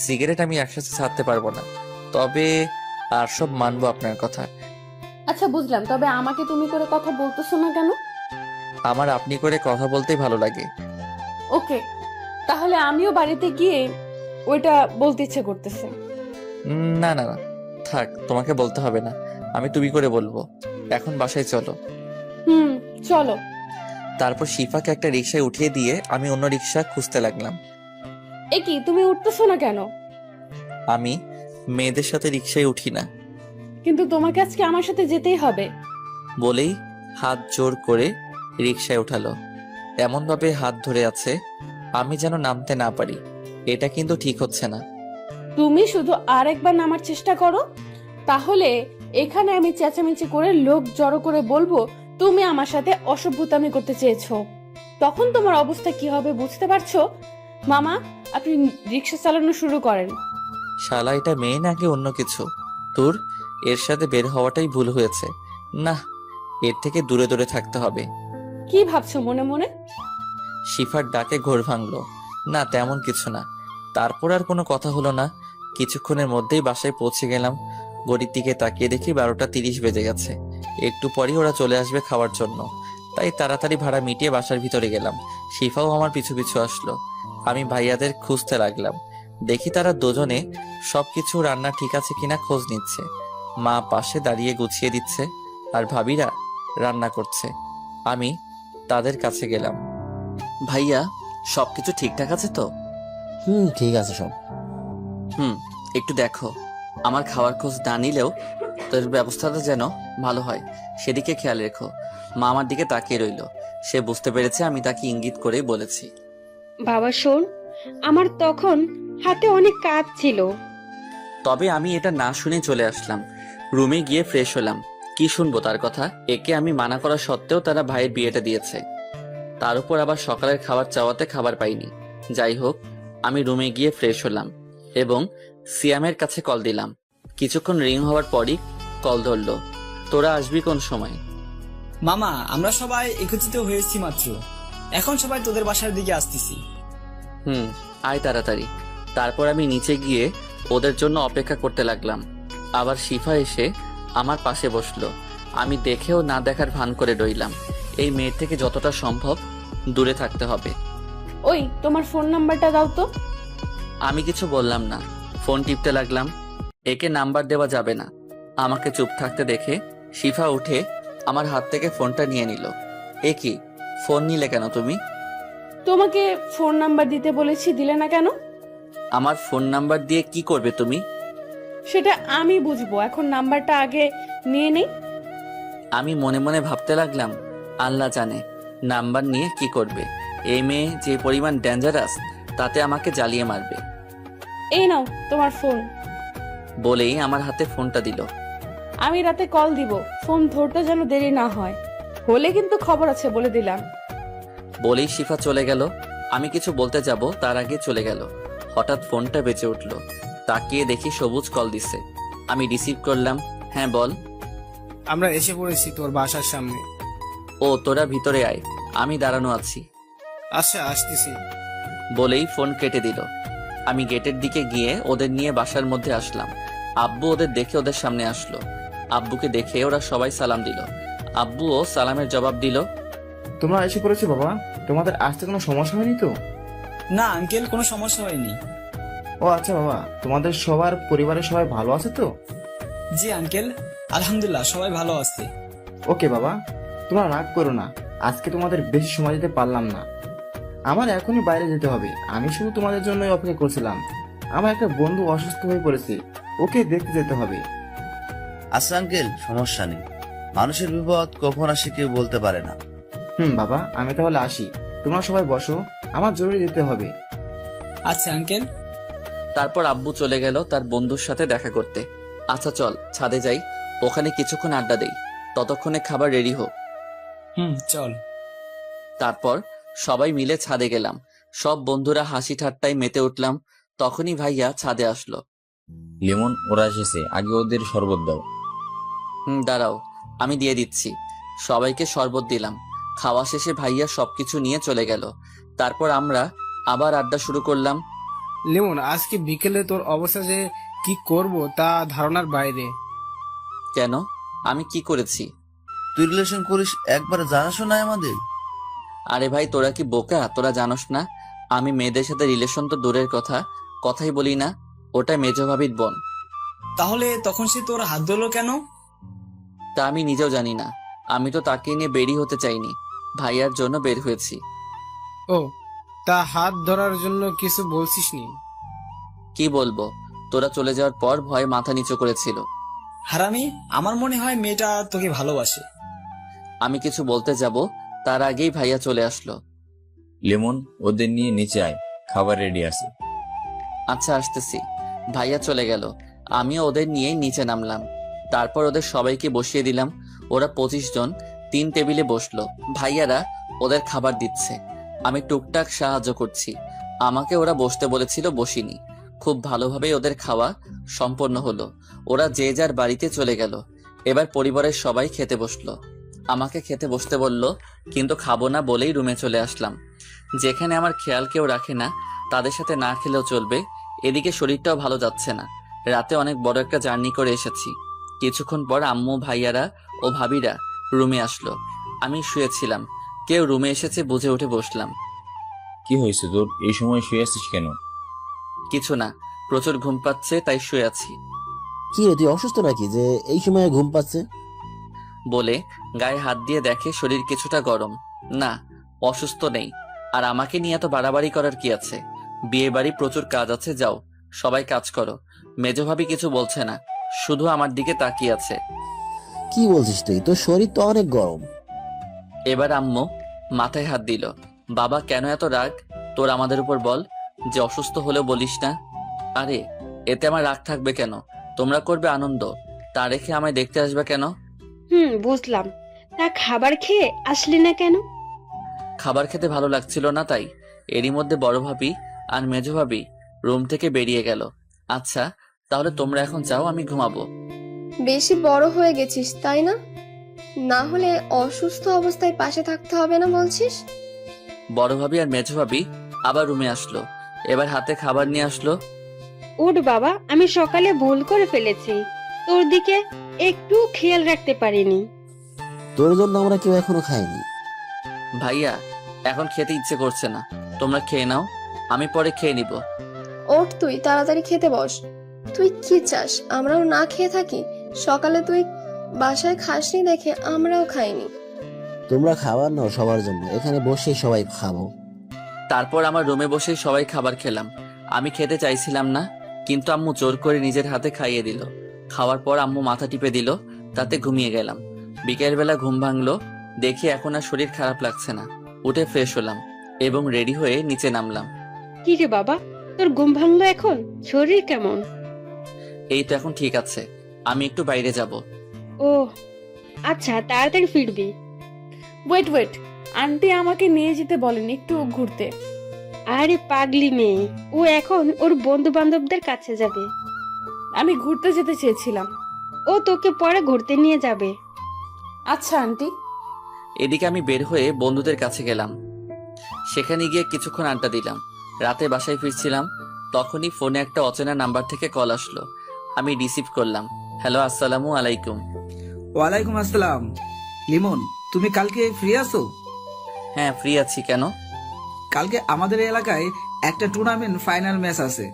সিগারেট আমি একসাথে ছাড়তে পারবো না, তবে আর সব মানবো আপনার কথা। আচ্ছা বুঝলাম, তবে আমাকে তুমি করে কথা বলতেছো না কেন? আমার আপনি করে কথা বলতেই ভালো লাগে। ওকে, তাহলে আমিও বাড়িতে গিয়ে ওইটা বলতে ইচ্ছে করতেছে। না না না, থাক, তোমাকে বলতে হবে না, আমি তুমি করে বলবো। এখন বাসায় চলো। চলো। তারপর শিফাকে একটা রিকশায় উঠিয়ে দিয়ে আমি অন্য রিকশা খুঁজতে লাগলাম। এ কি, তুমি উঠতেছো না কেন? আমি মেয়েদের সাথে রিকশায় উঠি না। কিন্তু তোমাকে আজকে আমার সাথে যেতেই হবে। বলেই হাত জোর করে রিকশায় উঠালো, এমন ভাবে হাত ধরে আছে আমি যেন নামতে না পারি। এটা কিন্তু ঠিক হচ্ছে না। তুমি শুধু আরেকবার নামার চেষ্টা করো, তাহলে এখানে আমি চেঁচামেচি করে লোক জড়ো করে বলবো তুমি আমার সাথে অসভ্যতামি করতে চেয়েছো। তখন তোমার অবস্থা কি হবে বুঝতে পারছো? মামা, আপনি রিক্সা চালানো শুরু করেন। শালা, এটা মেয়ে নাকি অন্য কিছু? তোর এর সাথে বের হওয়াটাই ভুল হয়েছে। না, এর থেকে দূরে দূরে থাকতে হবে। কি ভাবছো মনে মনে? শিফার ডাকে ঘোর ভাঙলো। না, তেমন কিছু না। তারপর আর কোনো কথা হলো না। কিছুক্ষণের মধ্যেই বাসায় পৌঁছে গেলাম। ঘড়ির দিকে তাকিয়ে দেখি 12টা 30 বেজে গেছে। একটু পরই ওরা চলে আসবে খাওয়ার জন্য, তাই তাড়াতাড়ি ভাড়া মিটিয়ে বাসার ভিতরে গেলাম। শিফাও আমার পিছু পিছু আসলো। আমি ভাইয়াদের খুঁজতে লাগলাম। দেখি তারা দুজনে সবকিছু রান্না ঠিক আছে কিনা খোঁজ নিচ্ছে। মা পাশে দাঁড়িয়ে গুছিয়ে দিচ্ছে, আর ভাবিরা রান্না করছে। আমি তাদের কাছে গেলাম। ভাইয়া, সবকিছু ঠিকঠাক আছে তো? ঠিক আছে সব। একটু দেখো, আমার খাওয়ার খোঁজ না নিলেও তোর ব্যবস্থাটা যেন ভালো হয়, সেদিকে খেয়াল রেখো। মা আমার দিকে তাকিয়ে রইল। সে বুঝতে পেরেছে আমি তাকে ইঙ্গিত করেই বলেছি। বাবা শোন, আমার তখন হাতে অনেক কাজ ছিল। তবে আমি এটা না শুনে চলে আসলাম। রুমে গিয়ে ফ্রেশ হলাম। কি শুনবো তার কথা? একে আমি মানা করা সত্ত্বেও তারা ভাইয়ের বিয়েটা দিয়েছে, তার উপর আবার সকালের খাবার চাওয়াতে খাবার পাইনি। যাই হোক, আমি রুমে গিয়ে ফ্রেশ হলাম এবং সিয়ামের কাছে কল দিলাম। কিছুক্ষণ রিং হওয়ার পরই কল ধরলো। তোরা আসবি কোন সময়? মামা, আমরা সবাই একত্রিত হয়েছি মাত্র, এখন সবাই তোদের বাসার দিকে আসতেছি। আয় তাড়াতাড়ি। তারপর আমি নিচে গিয়ে ওদের জন্য অপেক্ষা করতে লাগলাম। আবার শিফা এসে আমার পাশে বসলো। আমি দেখেও না দেখার ভান করে রইলাম। এই মেয়ের থেকে যতটা সম্ভব দূরে থাকতে হবে। ওই, তোমার ফোন নাম্বারটা দাও তো। আমি কিছু বললাম না, ফোন টিপতে লাগলাম। একে নাম্বার দেওয়া যাবে না। আমাকে চুপ থাকতে দেখে শিফা উঠে আমার হাত থেকে ফোনটা নিয়ে নিল। এ কি, ফোন নিলে কেন তুমি? তোমাকে ফোন নাম্বার দিতে বলেছি, দিলে না কেন? আমার ফোন নাম্বার দিয়ে কি করবে তুমি? সেটা আমি বুঝবো, এখন নাম্বারটা আগে নিয়ে নেই। আমি মনে মনে ভাবতে লাগলাম, আল্লাহ জানে নাম্বার নিয়ে কি করবে। এই মেয়ে যে পরিমাণ ডেঞ্জারাস, তাতে আমাকে জ্বালিয়ে মারবে। এই নাও তোমার ফোন। বলেই আমার হাতে ফোনটা দিল। আমি রাতে কল দিব, ফোন ধরতে যেন দেরি না হয়, হলে কিন্তু খবর আছে বলে দিলাম। বলেই শিফা চলে গেল। আমি কিছু বলতে যাব তার আগে চলে গেল। হঠাৎ ফোনটা বেজে উঠল। তাকিয়ে দেখি সবুজ কল দিছে। আমি রিসিভ করলাম। হ্যাঁ বল। আমরা এসে পড়েছি তোর বাসার সামনে। ও, তোরা ভিতরে আয়, আমি দাঁড়ানো আছি। আচ্ছা, আসতেছি। বলেই ফোন কেটে দিল। আমি গেটের দিকে গিয়ে ওদের নিয়ে বাসার মধ্যে আসলাম। আব্বু ওদের দেখে ওদের সামনে আসলো। আব্বুকে দেখে ওরা সবাই সালাম দিল। আব্বুও সালামের জবাব দিল। তোমরা এসে পড়েছো বাবা, তোমাদের আসতে কোনো সমস্যা হয়নি তো? না আঙ্কেল, কোনো সমস্যা হয়নি। ও আচ্ছা বাবা, তোমাদের সবার পরিবারের সবাই ভালো আছে তো? জি আঙ্কেল, আলহামদুলিল্লাহ সবাই ভালো আছে। ওকে বাবা, তোমরা রাগ করো না, আজকে তোমাদের বেশি সময় দিতে পারলাম না। আমার এখনই বাইরে যেতে হবে। আমি শুধু তোমাদের জন্যই অপেক্ষা করছিলাম। আমার একটা বন্ধু অসুস্থ হয়ে পড়েছে, ওকে দেখতে যেতে হবে। আচ্ছা আঙ্কেল, সমস্যা নেই। মানুষের বিপদ কখন আসে কেউ বলতে পারে না। বাবা, আমি তাহলে আসি। তোমরা সবাই বসো, আমার জরুরি যেতে হবে। আচ্ছা আঙ্কেল। তারপর আব্বু চলে গেল তার বন্ধুর সাথে দেখা করতে। আচ্ছা চল ছাদে যাই, ওখানে কিছুক্ষণ আড্ডা দেই, ততক্ষণে খাবার রেডি হোক। চল। তারপর সবাই মিলে ছাদে গেলাম। সব বন্ধুরা হাসি ঠাট্টায় মেতে উঠলাম। তখনই ভাইয়া ছাদে আসলো। লিমন, ওরা এসেছে, আগে ওদের শরবত দাও। দাঁড়াও, আমি দিয়ে দিচ্ছি। সবাইকে শরবত দিলাম। খাওয়া শেষে ভাইয়া সবকিছু নিয়ে চলে গেল। তারপর আমরা আবার আড্ডা শুরু করলাম। লিমন, আজকে বিকেলে তোর অবস্থা যে কি করব তা ধারণার বাইরে। কেন? আমি কি করেছি? তুই রিলেশন করিস একবার জানাশো না আমাদের? আরে ভাই, তোরা কি বোকা? তোরা জানোস না আমি মেয়েদের সাথে রিলেশন তো দূরের কথা, কথাই বলি না। ওটা মেজো ভাবির বোন। তাহলে তখন সে তোর হাত ধরলো কেন? তা আমি নিজেও জানি না। আমি তো তাকে নিয়ে বেরিয়ে হতে চাইনি, ভাইয়ার জন্য বের হয়েছি। ও, তা হাত ধরার জন্য কিছু বলছিস নি? কি বলবো? তোরা চলে যাওয়ার পর ভয়ে মাথা নিচু করেছিল। হারামি, আমার মনে হয় মেয়েটা তোকে ভালোবাসে। আমি কিছু বলতে যাব তার আগেই ভাইয়া চলে আসলো। লিমন, ওদের নিয়ে নিচে আয়, খাবার রেডি আছে। আচ্ছা, আসতেছি। ভাইয়া চলে গেল, আমিও ওদের নিয়েই নিচে নামলাম। তারপর ওদের সবাইকে বসিয়ে দিলাম। ওরা 25 জন 3 টেবিলে বসলো। ভাইয়ারা ওদের খাবার দিচ্ছে, আমি টুকটাক সাহায্য করছি। আমাকে ওরা বসতে বলেছিল, বসিনি। খুব ভালোভাবেই ওদের খাওয়া সম্পন্ন হলো। ওরা যে যার বাড়িতে চলে গেল। এবার পরিবারের সবাই খেতে বসলো। আমাকে খেতে বসতে বলল, কিন্তু খাবো না বলেই রুমে চলে আসলাম। যেখানে আমার খেয়াল কেউ রাখে না, তাদের সাথে না খেলেও চলবে। এদিকে শরীরটাও ভালো যাচ্ছে না। রাতে অনেক বড় একটা জার্নি করে এসেছি। কিছুক্ষণ পর আম্মু, ভাইয়ারা ও ভাবিরা রুমে আসলো। আমি শুয়েছিলাম, কেউ রুমে এসেছে বুঝে উঠে বসলাম। কি হয়েছে তোর? এই সময় শুয়ে আছিস কেন? কিছু না, প্রচুর ঘুম পাচ্ছে তাই শুয়ে আছি। কি রে, তুই অসুস্থ নাকি যে এই সময় ঘুম পাচ্ছে? বলে গায়ে হাত দিয়ে দেখে শরীর কিছুটা গরম। না, অসুস্থ নেই। আর আমাকে নিয়ে এত বাড়াবাড়ি করার কি আছে? বিয়ে বাড়ি প্রচুর কাজ আছে, যাও সবাই কাজ করো। মেজো ভাবি কিছু বলছে না, শুধু আমার দিকে তাকিয়ে আছে। কি বলছিস তুই? তোর শরীর তো অনেক গরম। এবার আম্মু মাথায় হাত দিল। বাবা, কেন এত রাগ তোর আমাদের উপর? বল যে অসুস্থ হলেও বলিস না। আরে এতে আমার রাগ থাকবে কেন? তোমরা করবে আনন্দ, তা রেখে আমায় দেখতে আসবে কেন? বুঝলাম। তা খাবার খেয়ে আসলি না কেন? খাবার খেতে ভালো লাগছিল না তাই। এরই মধ্যে বড় ভাবি আর মেজো ভাবি রুম থেকে বেরিয়ে গেল। আচ্ছা, তাহলে তোমরা এখন যাও, আমি ঘুমাবো। বেশি বড় হয়ে গেছিস তাই না? না হলে অসুস্থ অবস্থায় পাশে থাকতে হবে না বলছিস? বড় ভাবি আর মেজো ভাবি আবার রুমে আসলো। এবার হাতে খাবার নিয়ে আসলো। ওঠ বাবা, আমি সকালে ভুল করে ফেলেছি, তোর দিকে একটু খেয়াল রাখতে পারিনি। তোর জন্য আমরা কেউ এখনো খাইনি। ভাইয়া, এখন খেতে ইচ্ছে করছে না, তোমরা খেয়ে নাও, আমি পরে খেয়ে নিব। ওঠ, তুই তাড়াতাড়ি খেতে বস। তুই কি চাস আমরাও না খেয়ে থাকি? সকালে তুই বাসায় খাসনি দেখে আমরাও খাইনি। তোমরা খাবার নাও সবার জন্য, এখানে বসে সবাই খাবো। তারপর আমার রুমে বসে সবাই খাবার খেলাম। আমি খেতে চাইছিলাম না, কিন্তু আম্মু জোর করে নিজের হাতে খাইয়ে দিল। খাওয়ার পর আম্মু মাথা টিপে দিল, তাতে ঘুমিয়ে গেলাম। বিকেলবেলা ঘুম ভাঙলো, দেখি এখন আর শরীর খারাপ লাগছে না। উঠে ফ্রেশ হলাম এবং রেডি হয়ে নিচে নামলাম। কি রে বাবা, তোর ঘুম ভাঙলো এখন? শরীর কেমন? এই তো এখন ঠিক আছে, আমি একটু বাইরে যাব। ও আচ্ছা, তাড়াতাড়ি ফিরবি। ওয়েট, আন্টি আমাকে নিয়ে যেতে বলেন একটু ঘুরতে। আরে পাগলি মেয়ে, ও এখন ওর বন্ধু বান্ধবদের কাছে যাবে। আমি ঘুরতে যেতে চেয়েছিলাম। ও তোকে পরে ঘুরতে নিয়ে যাবে। আচ্ছা আন্টি। এদিকে আমি বের হয়ে বন্ধুদের কাছে গেলাম। সেখানে গিয়ে কিছুক্ষণ আড্ডা দিলাম। রাতে বাসায় ফিরছিলাম, তখনই ফোনে একটা অচেনা নাম্বার থেকে কল আসলো। আমি রিসিভ করলাম। হ্যালো, আসসালামু আলাইকুম। ওয়ালাইকুম আসসালাম। লিমন, তুমি কালকে ফ্রি আছো? হ্যাঁ, ফ্রি আছি। কেন? কালকে আমাদের এলাকায় একটা টুর্নামেন্ট ফাইনাল ম্যাচ আছে,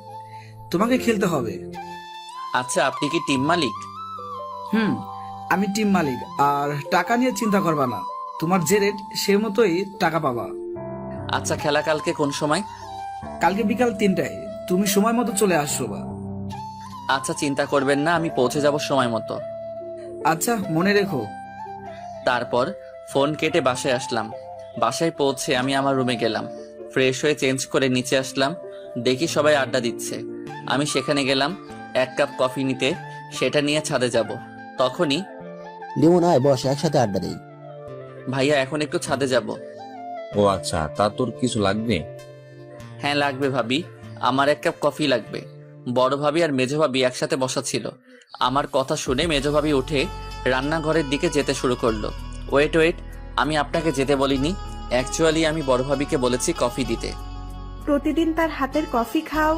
তোমাকে খেলতে হবে। আচ্ছা, আপনি কি টিম মালিক? আমি টিম মালিক, আর টাকা নিয়ে চিন্তা করবা না, তোমার যে রেট সে মতোই টাকা পাবা। আচ্ছা, খেলা কালকে কোন সময়? কালকে বিকাল 3টায়, তুমি সময় মতো চলে আসো বা। আচ্ছা, চিন্তা করবেন না, আমি পৌঁছে যাব সময় মতো। আচ্ছা, মনে রেখো। তারপর ফোন কেটে বাসায় আসলাম। বাসায় পৌঁছে আমি আমার রুমে গেলাম। ফ্রেশ হয়ে চেঞ্জ করে নিচে আসলাম। দেখি সবাই আড্ডা দিচ্ছে। আমি সেখানে গেলাম 1 কাপ কফি নিতে, সেটা নিয়ে ছাদে যাব। তখনই লিমন, আয় বস, একসাথে আড্ডা দেই। ভাইয়া, এখন একটু ছাদে যাব। ও আচ্ছা, তা তোর কিছু লাগবে? হ্যাঁ লাগবে ভাবি, আমার 1 কাপ কফি লাগবে। বড় ভাবি আর মেজো ভাবি একসাথে বসা ছিল। আমার কথা শুনে মেজো ভাবি উঠে রান্নাঘরের দিকে যেতে শুরু করলো। ওয়েট, আমি আপনাকে যেতে বলিনি, অ্যাকচুয়ালি আমি বড় ভাবিকে বলেছি কফি দিতে। প্রতিদিন তার হাতের কফি খাও,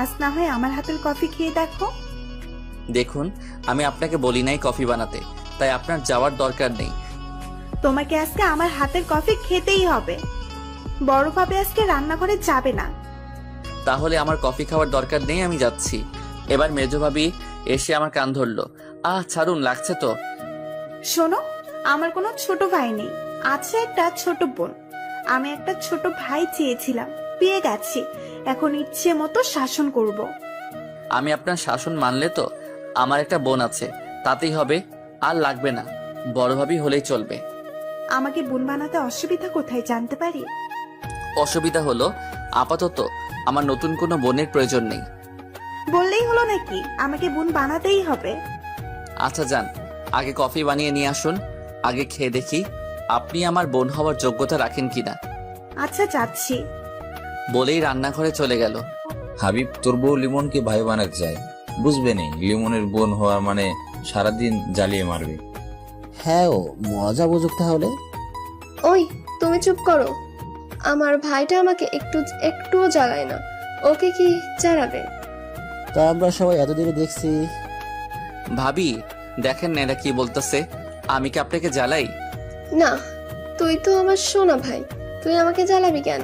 আজ না হয় আমার হাতের কফি খেয়ে দেখো। দেখুন, আমি আপনাকে বলি নাই কফি বানাতে, তাই আপনার যাওয়ার দরকার নেই। তোমাকে আজকে আমার হাতের কফি খেতেই হবে। বড়ভাবে আজকে রান্নাঘরে যাবে না। তাহলে আমার কফি খাওয়ার দরকার নেই, আমি যাচ্ছি। এবার মেজো ভাবি এসে আমার কান ধরলো। ছাড়ুন, লাগছে তো। শোনো, আমার কোনো ছোট ভাই নেই, আছে একটা ছোট বোন। আমি একটা ছোট ভাই চেয়েছিলাম, পেয়ে গেছি। এখন ইচ্ছে মতো শাসন করব। আমি আপনার শাসন মানলে তো আমার একটা বোন আছে, তাতেই হবে। আর লাগবে না, বড় ভাবি হলেই চলবে। আমাকে বোন বানাতে অসুবিধা কোথায় জানতে পারি? অসুবিধা হলো আপাতত আমার নতুন কোনো বোনের প্রয়োজন নেই। বললেই হলো নাকি আমাকে বোন বানাতেই হবে? আচ্ছা যান, আগে কফি বানিয়ে নিয়ে আসুন, আগে খেয়ে দেখি আপনি আমার বোন হওয়ার যোগ্যতা রাখেন কিনা। আচ্ছা যাচ্ছি। বলেই রান্নাঘরে চলে গেল। হাবিব, তোর বউ লিমনকে ভাই বানাতে চায়, বুঝবে নেই লিমনের বোন হওয়া মানে সারাদিন জ্বালিয়ে মারবে। হ্যাঁ, ও মজা বুঝুক তাহলে। ওই তুমি চুপ করো। আমার ভাইটা আমাকে একটুও জ্বালায় না, ওকে কি জ্বালাবে? তা আমরা সবাই এতদিনে দেখছি। ভাবি দেখেন না এরা কি বলতেছে, আমি কি আপনাকে জ্বালাই? না, তুই তো আমার সোনা ভাই, তুই আমাকে জ্বালাবি কেন?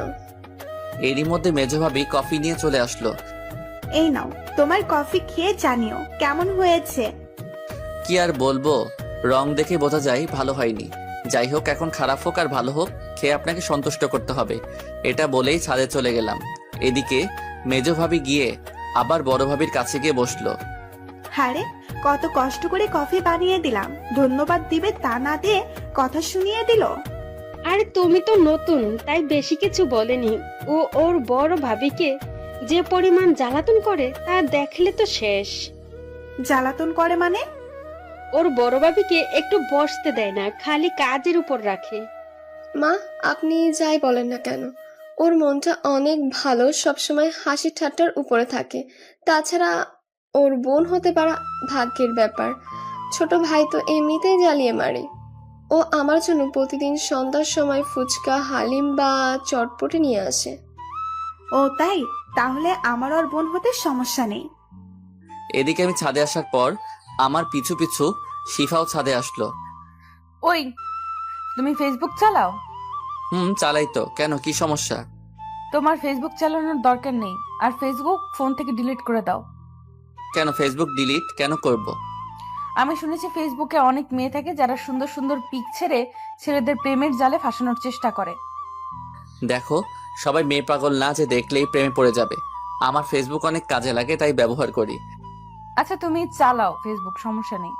এরই মধ্যে মেজো ভাবি কফি নিয়ে চলে আসলো। এই নাও, তোমার কফি খেয়ে জানিও কেমন হয়েছে। কি আর বলবো, রং দেখে বোঝা যায় ভালো হয়নি। যাই হোক, এখন খারাপ হোক আর ভালো হোক, খেয়ে আপনাকে সন্তুষ্ট করতে হবে। এটা বলেই ছাদে চলে গেলাম। এদিকে মেজো ভাবি গিয়ে আবার বড় ভাবির কাছে গিয়ে বসলো। হারে, কত কষ্ট করে কফি বানিয়ে দিলাম, ধন্যবাদ দিবে তা না দিয়ে কথা শুনিয়ে দিল। আর তুমি তো নতুন, তাই বেশি কিছু বলেনি। ও ওর বড় ভাবিকে যে পরিমাণ জ্বালাতন করে তা দেখলে তো শেষ। জ্বালাতন করে মানে? ওর বড় ভাবিকে একটু বসতে দেয় না, খালি কাজের উপর রাখে। মা, আপনি যাই বলেন না কেন, ওর মনটা অনেক ভালো, সবসময় হাসি ঠাট্টার উপরে থাকে। তাছাড়া ওর বোন হতে পারা ভাগ্যের ব্যাপার। ছোট ভাই তো এমনিতেই জ্বালিয়ে মারে। ও আমার জন্য প্রতিদিন সন্ধ্যার সময় ফুচকা, হালিম বা চটপটি নিয়ে আসে। ও তাই? তাহলে আমার ওর বোন হতে সমস্যা নেই। এদিকে আমি ছাদে আসার পর আমার পিছু পিছু শিফাও ছাদে আসলো। ওই, তুমি ফেসবুক চালাও? চালাই তো, কেন কি সমস্যা? তোমার ফেসবুক চালানোর দরকার নেই, আর ফেসবুক ফোন থেকে ডিলিট করে দাও। কেন ফেসবুক ডিলিট কেন করব? আমি শুনেছি ফেসবুকে অনেক মেয়ে থাকে যারা সুন্দর সুন্দর পিক ছেড়ে ছেলেদের প্রেমের জালে ফাঁসানোর চেষ্টা করে। দেখো, সবাই মেয়ে পাগল না যে দেখলেই প্রেমে পড়ে যাবে। আমার ফেসবুক অনেক কাজে লাগে, তাই ব্যবহার করি। আচ্ছা তুমি চালাও ফেসবুক, সমস্যা নেই।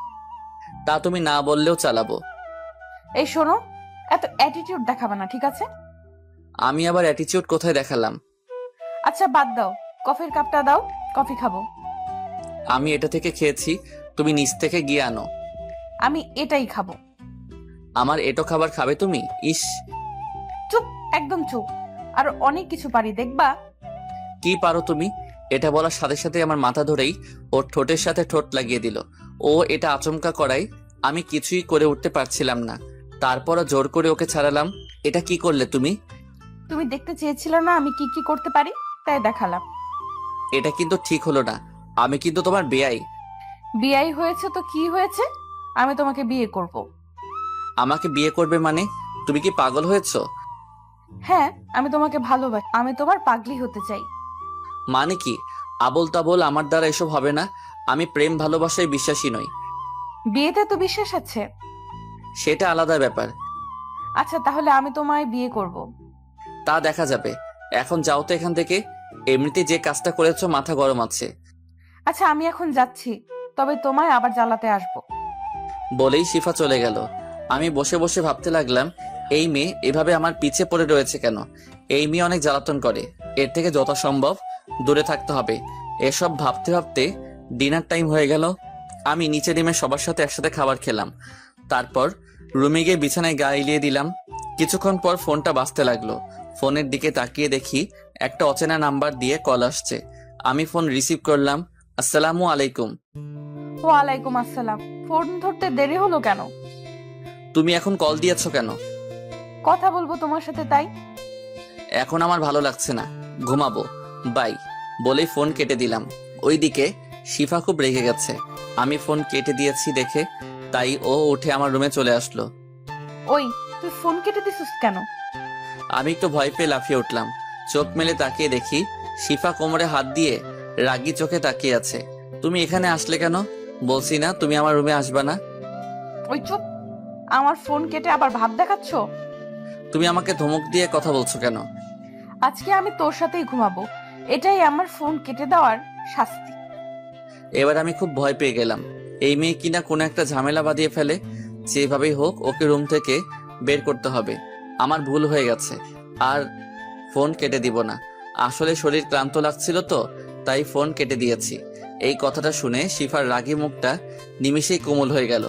তা তুমি না বললেও চালাবো। এই শোনো, এত অ্যাটিটিউড দেখাবে না, ঠিক আছে? আমি আবার অ্যাটিটিউড কোথায় দেখালাম? আচ্ছা বাদ দাও, কফির কাপটা দাও, কফি খাবো। আমি এটা থেকে খেয়েছি, তুমি নিচ থেকে গিয়ে আনো। আমি এটাই খাবো। আমার এটো খাবার খাবে তুমি? ইস, চুপ, একদম চুপ। আর অনেক কিছু পারি, দেখবা। কি পারো তুমি? এটা বলার সাথে সাথে আমার মাথা ধরেই ওর ঠোঁটের সাথে ঠোঁট লাগিয়ে দিল। ও এটা আচমকা করায় আমি কিছুই করে উঠতে পারছিলাম না। তারপরও জোর করে ওকে ছাড়ালাম। এটা কি করলে তুমি? তুমি দেখতে চেয়েছিলে না আমি কি কি করতে পারি, তাই দেখালাম। এটা কিন্তু ঠিক হলো না, আমি কিন্তু তোমার বেয়াই। বিয়ে হয়েছে তো কি হয়েছে, আমি তোমাকে বিয়ে করব। আমাকে বিয়ে করবে মানে? তুমি কি পাগল হয়েছো? হ্যাঁ, আমি তোমাকে ভালোবাসি, আমি তোমার পাগলি হতে চাই। মানে কি? আবোল তাবোল আমার দ্বারা এসব হবে না। আমি প্রেম ভালোবাসায় বিশ্বাসী নই। বিয়েতে তো বিশ্বাস আছে। সেটা আলাদা ব্যাপার। আচ্ছা তাহলে আমি তোমায় বিয়ে করব। তা দেখা যাবে। এখন যাও তো এখান থেকে। এমনিতে যে কাজটা করেছো মাথা গরম আছে। আচ্ছা আমি এখন যাচ্ছি, তবে তোমায় আবার জ্বালাতে আসবো। বলেই শিফা চলে গেল। আমি বসে বসে ভাবতে লাগলাম, এই মেয়ে এভাবে আমার পিছে পড়ে রয়েছে কেন? এই মেয়ে অনেক জ্বালাতন করে, এর থেকে যথাসম্ভব দূরে থাকতে হবে। এসব ভাবতে ভাবতে ডিনার টাইম হয়ে গেল। আমি নিচে নেমে সবার সাথে একসাথে খাবার খেলাম। তারপর রুমে গিয়ে বিছানায় গা এলিয়ে দিলাম। কিছুক্ষণ পর ফোনটা বাজতে লাগলো। ফোনের দিকে তাকিয়ে দেখি একটা অচেনা নাম্বার দিয়ে কল আসছে। আমি ফোন রিসিভ করলাম। আসসালামু আলাইকুম। ওয়ালাইকুম আসসালাম। ফোন ধরতে দেরি হলো কেন? তুমি এখন কল দিয়েছো কেন? কথা বলবো তোমার সাথে তাই। এখন আমার ভালো লাগছে না, ঘুমাবো, বাই বলেই ফোন কেটে দিলাম। ওইদিকে শিফা খুব রেগে গেছে। আমি ফোন কেটে দিয়েছি দেখে, তাই ও উঠে আমার রুমে চলে আসলো। ওই, তুই ফোন কেটে দিছিস কেন? আমি একটু ভয় পেয়ে লাফিয়ে উঠলাম। চোখ মেলে তাকিয়ে দেখি শিফা কোমরে হাত দিয়ে রাগী চোখে তাকিয়ে আছে। তুমি এখানে আসলে কেন? বলছি না তুমি আমার রুমে আসবা না? ওই চুপ, আমার ফোন কেটে আবার ভাব দেখাচ্ছ? তুমি আমাকে ধমক দিয়ে কথা বলছো কেন? আজকে আমি তোর সাথেই ঘুমাবো, এটাই আমার ফোন কেটে দেওয়ার শাস্তি। এবার আমি খুব ভয় পেয়ে গেলাম। এই মেয়ে কিনা কোনো একটা ঝামেলা বাঁধিয়ে ফেলে। যেভাবেই হোক ওকে রুম থেকে বের করতে হবে। আমার ভুল হয়ে গেছে, আর ফোন কেটে দিব না। আসলে শরীর ক্লান্ত লাগছিল তো, তাই ফোন কেটে দিয়েছি। এই কথাটা শুনে শিফার রাগী মুখটা নিমিষেই কোমল হয়ে গেল।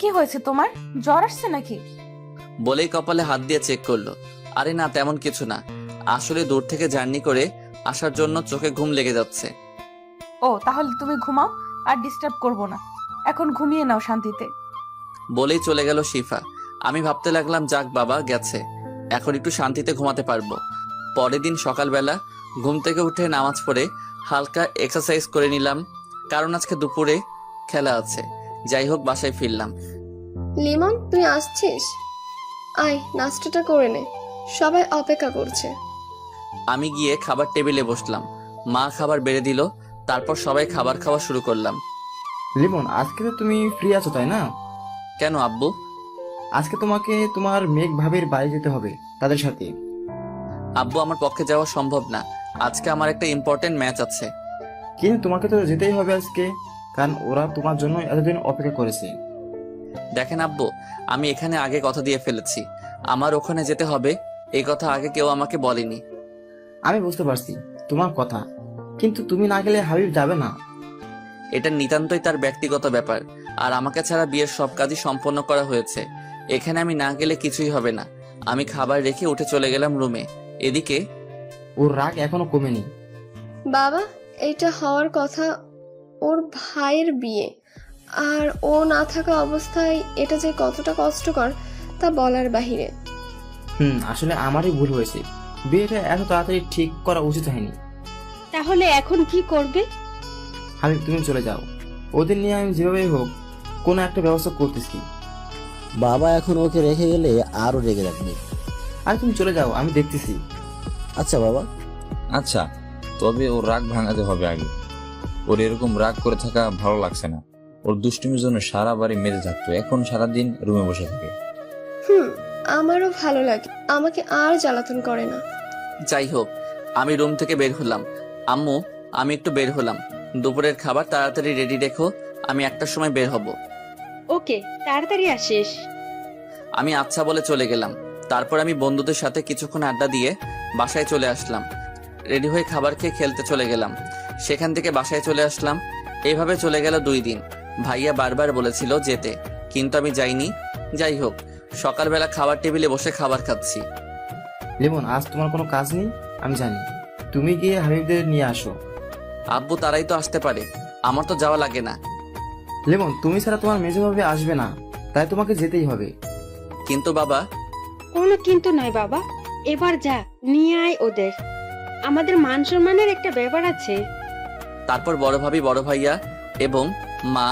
কি হয়েছে তোমার, জ্বর আসছে নাকি? বলেই কপালে হাত দিয়ে চেক করলো। আরে না, তেমন কিছু না। আসলে দূর থেকে জার্নি করে আসার জন্য চোখে ঘুম লেগে যাচ্ছে। ও, তাহলে তুমি ঘুমাও, আর ডিস্টার্ব করবো না। এখন ঘুমিয়ে নাও শান্তিতে। বলেই চলে গেল শিফা। আমি ভাবতে লাগলাম, যাক বাবা গেছে, এখন একটু শান্তিতে ঘুমাতে পারবো। পরের দিন সকালবেলা ঘুম থেকে উঠে নামাজ পড়ে হালকা এক্সারসাইজ করে নিলাম, কারণ আজকে দুপুরে খেলা আছে। যাই হোক, বাসায় ফিরলাম। লিমন, তুই আসছিস? আয়, নাস্তাটা করে নে, সবাই অপেক্ষা করছে। আমি গিয়ে খাবার টেবিলে বসলাম। মা খাবার বেড়ে দিল, তারপর সবাই খাবার খাওয়া শুরু করলাম। লিমন, আজকে তো তুমি ফ্রি আছো তাই না? কেন আব্বু? আজকে তোমাকে তোমার মেঘ ভাবির বাড়ি যেতে হবে তাদের সাথে। আব্বু, আমার পক্ষে যাওয়া সম্ভব না। আজকে আমার একটা ইম্পর্টেন্ট ম্যাচ আছে। কিন্তু তোমাকে তো যেতেই হবে আজকে, কারণ ওরা তোমার জন্য এতদিন অপেক্ষা করেছে। দেখেন আব্বু, আমি এখানে আগে কথা দিয়ে ফেলেছি, আমার ওখানে যেতে হবে। এই কথা আগে কেউ আমাকে বলেনি। আমি বুঝতে পারছি তোমার কথা, কিন্তু তুমি না গেলে হাবিব যাবে না। এটা নিতান্তই তার ব্যক্তিগত ব্যাপার, আর আমাকে ছাড়া বিয়ের সব কাজই সম্পন্ন করা হয়েছে। এখানে আমি না গেলে কিছুই হবে না। আমি খাবার রেখে উঠে চলে গেলাম রুমে। এদিকে ওর রাগ এখনো কমেনি। বাবা, এটা হওয়ার কথা, ওর ভাইয়ের বিয়ে, আর ও না থাকা অবস্থায় এটা যে কতটা কষ্টকর তা বলার বাহিরে। আসলে আমারই ভুল হয়েছে, বিয়েটা এত তাড়াতাড়ি ঠিক করা উচিত হয়নি। তাহলে এখন কি করবে? হাবিব, তুমি চলে যাও, ওদের নিয়ে আমি যেভাবে হোক কোনো একটা ব্যবস্থা করতেছি। বাবা এখন ওকে রেখে গেলে আরো রেগে যাবে। আর তুমি চলে যাও, আমি দেখতেছি। আচ্ছা বাবা। আচ্ছা, তবে ওর রাগ ভাঙাতে হবে আগে। ওর এরকম রাগ করে থাকা ভালো লাগছে না। ওর দুষ্টুমির জন্য সারা বাড়ি মেতে থাকতো, এখন সারাদিন রুমে বসে থাকে। আমারও ভালো লাগে, আমাকে আর জ্বালাতন করে না। যাই হোক, আমি রুম থেকে বের হলাম। আম্মু, আমি একটু বের হলাম। দুপুরের খাবার তাড়াতাড়ি রেডি রেখো, আমি 1টার সময় বের হব। ওকে, তাড়াতাড়ি আসিস। আমি আচ্ছা বলে চলে গেলাম। তারপর আমি বন্ধুদের সাথে কিছুক্ষণ আড্ডা দিয়ে বাসায় চলে আসলাম। রেডি হয়ে খাবার খেয়ে খেলতে চলে গেলাম। সেখান থেকে বাসায় চলে আসলাম। এইভাবে চলে গেল 2 দিন। ভাইয়া বারবার বলেছিল যেতে, কিন্তু আমি যাইনি। যাই হোক, সকালবেলা খাবার টেবিলে বসে খাবার খাচ্ছি। লিমন, আজ তোমার কোনো কাজ নেই আমি জানি, তুমি গিয়ে হাবিবদের নিয়ে আসো। আব্বু, তারাই তো আসতে পারে, আমার তো যাওয়া লাগে না। লিমন, তুমি ছাড়া তোমার মেজভাবে আসবে না, তাই তোমাকে যেতেই হবে। কিন্তু বাবা। কোনো কিন্তু নয় বাবা, এবার যা, নিয়ে আয় ওদের। আমাদের মান সম্মানের একটা ব্যাপার আছে। তারপর বড় ভাবি, বড় ভাইয়া এবং মা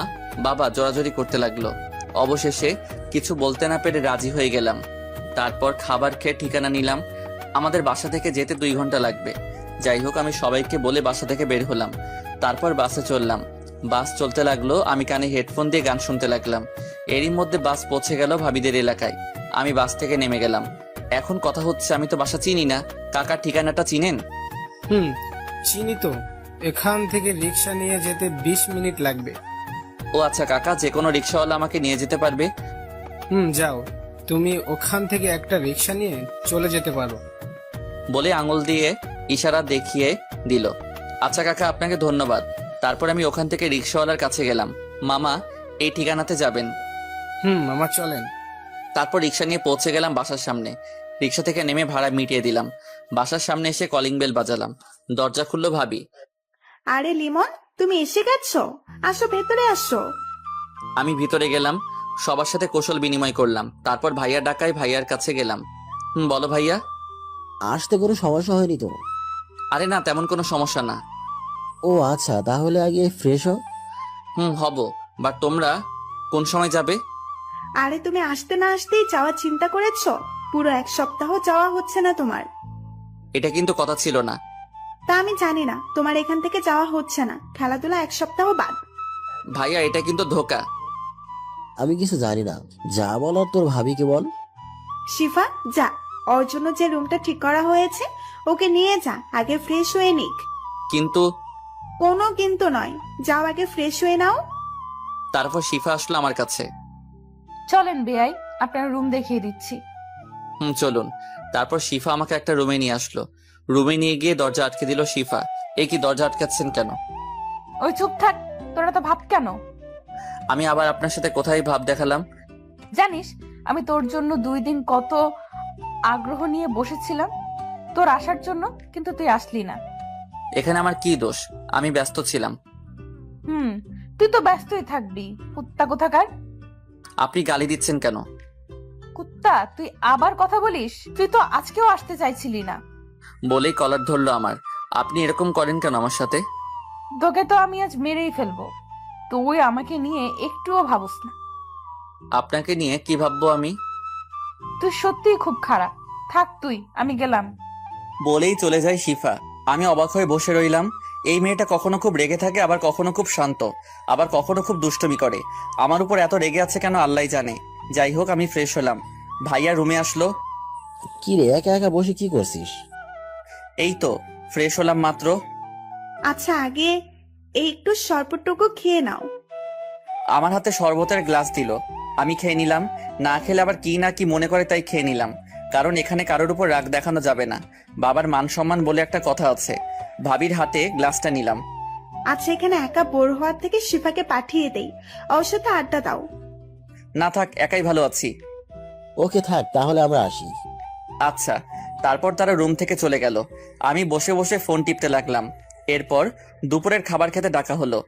বাবা জোরাজোরি করতে লাগলো। অবশেষে কিছু বলতে না পেরে রাজি হয়ে গেলাম। তারপর খাবার খেয়ে ঠিকানা নিলাম। আমাদের বাসা থেকে যেতে 2 ঘন্টা লাগবে। যাই হোক, আমি সবাইকে বলে বাসা থেকে বের হলাম। তারপর বাসে চললাম। বাস চলতে লাগলো, আমি কানে হেডফোন দিয়ে গান শুনতে লাগলাম। এরই মধ্যে বাস পৌঁছে গেল ভাবিদের এলাকায়। আমি বাস থেকে নেমে গেলাম। এখন কথা হচ্ছে, আমি তো বাসা চিনি না। কাকার ঠিকানাটা চিনেন? চিনি তো, এখান থেকে রিক্সা নিয়ে যেতে 20 মিনিট লাগবে। ও আচ্ছা কাকা, যে কোনো রিক্সাওয়ালা আমাকে নিয়ে যেতে পারবে? যাও, তুমি ওখান থেকে একটা রিক্সা নিয়ে চলে যেতে পারো। বলে আঙুল দিয়ে ইশারা দেখিয়ে দিল। আচ্ছা কাকা, আপনাকে ধন্যবাদ। তারপর আমি ওখান থেকে রিক্সাওয়ালার কাছে গেলাম। মামা, এই ঠিকানাতে যাবেন? মামা চলেন। তারপর রিক্সা নিয়ে পৌঁছে গেলাম বাসার সামনে। রিক্সা থেকে নেমে ভাড়া মিটিয়ে দিলাম। বাসার সামনে এসে কলিং বেল বাজালাম। দরজা খুললো ভাবি। আরে লিমন, তুমি এসে গেছো, আসো ভেতরে আসো। আমি ভিতরে গেলাম। সবার সাথে কৌশল বিনিময় করলাম, তারপর ভাইয়া ডাকায় ভাইয়ার কাছে গেলাম। বলো ভাইয়া। আসতে কোনো সমস্যা হয়নি তো? আরে না, তেমন কোনো সমস্যা না। ও আচ্ছা, তাহলে আগে ফ্রেশ হও। হব, বাট তোমরা কোন সময় যাবে? আরে তুমি আসতে না আসতেই যাওয়ার চিন্তা করেছো? পুরো 1 সপ্তাহ যাওয়া হচ্ছে না তোমার। এটা কিন্তু কথা ছিল না। তা আমি জানি না, তোমার এখান থেকে যাওয়া হচ্ছে না, খেলাধুলা 1 সপ্তাহ বাদ। ভাইয়া এটা কিন্তু ধোকা। আমি কিছু জানি না, যা বলার তোর ভাবিকে বল। শিফা যা, ওর জন্য যে রুমটা ঠিক করা হয়েছে ওকে নিয়ে যা, আগে ফ্রেশ হয়ে নিক। কিন্তু কোনো কিন্তু নয়, যাও আগে ফ্রেশ হয়ে নাও। তারপর শিফা আসলো আমার কাছে। চলেন বেয়াই, আপনার রুম দেখিয়ে দিচ্ছি। চলুন। তারপর শিফা আমাকে একটা রুমে নিয়ে আসলো। রুমে নিয়ে গিয়ে দরজা আটকে দিল শিফা। এ কি, দরজা আটকাচ্ছেন কেন? ওই চুপ থাক, তোরা তো ভাব কেন? আমি আবার আপনার সাথে কোথায় ভাব দেখালাম? জানিস আমি তোর জন্য 2 দিন কত আগ্রহ নিয়ে বসেছিলাম তোর আসার জন্য, কিন্তু তুই আসলি না। এখানে আমার কি দোষ? আমি ব্যস্ত ছিলাম। তুই তো ব্যস্তই থাকবি, কুত্তা কোথাকার। আপনি গালি দিচ্ছেন কেন? কুত্তা, তুই আবার কথা বলিস? তুই তো আজকেও আসতে চাইছিলি না। বলেই কলার ধরলো আমার। আপনি এরকম করেন কেন আমার সাথে? তোকে তো আমি আজ মেরেই ফেলবো। তুই আমাকে নিয়ে একটুও ভাবস না। আপনাকে নিয়ে কি ভাববো আমি? তুই সত্যিই খুব খারাপ। থাক তুই, আমি গেলাম। বলেই চলে যায় শিফা। আমি অবাক হয়ে বসে রইলাম। এই মেয়েটা কখনো খুব রেগে থাকে, আবার কখনো খুব শান্ত, আবার কখনো খুব দুষ্টুমি করে। আমার উপর এত রেগে আছে কেন আল্লাহই জানে। যাই হোক, আমি ফ্রেশ হলাম। ভাইয়া রুমে আসলো। কি রে, একা একা বসে কি করছিস? এই তো ফ্রেশ হলাম মাত্র। আচ্ছা, আগে এই একটু শরবতটুকু খেয়ে নাও। আমার হাতে শরবতের গ্লাস দিল, আমি খেয়ে নিলাম। না খেলে আবার কি না কি মনে করে, তাই খেয়ে নিলাম। কারণ এখানে কারোর উপর রাগ দেখানো যাবে না। বাবার মান সম্মান বলে একটা কথা আছে। ভাবির হাতে গ্লাসটা নিলাম। আচ্ছা, এখানে একা বোর হওয়ার থেকে শিফাকে পাঠিয়ে দেই, ওর সাথে আড্ডা দাও। না থাক, একাই ভালো আছি। ওকে থাক, তাহলে আমরা আসি। আচ্ছা। তারপর তারা রুম থেকে চলে গেল। আমি বসে বসে ফোন টিপতে লাগলাম। এরপর দুপুরের খাবার খেতে ডাকা হলো।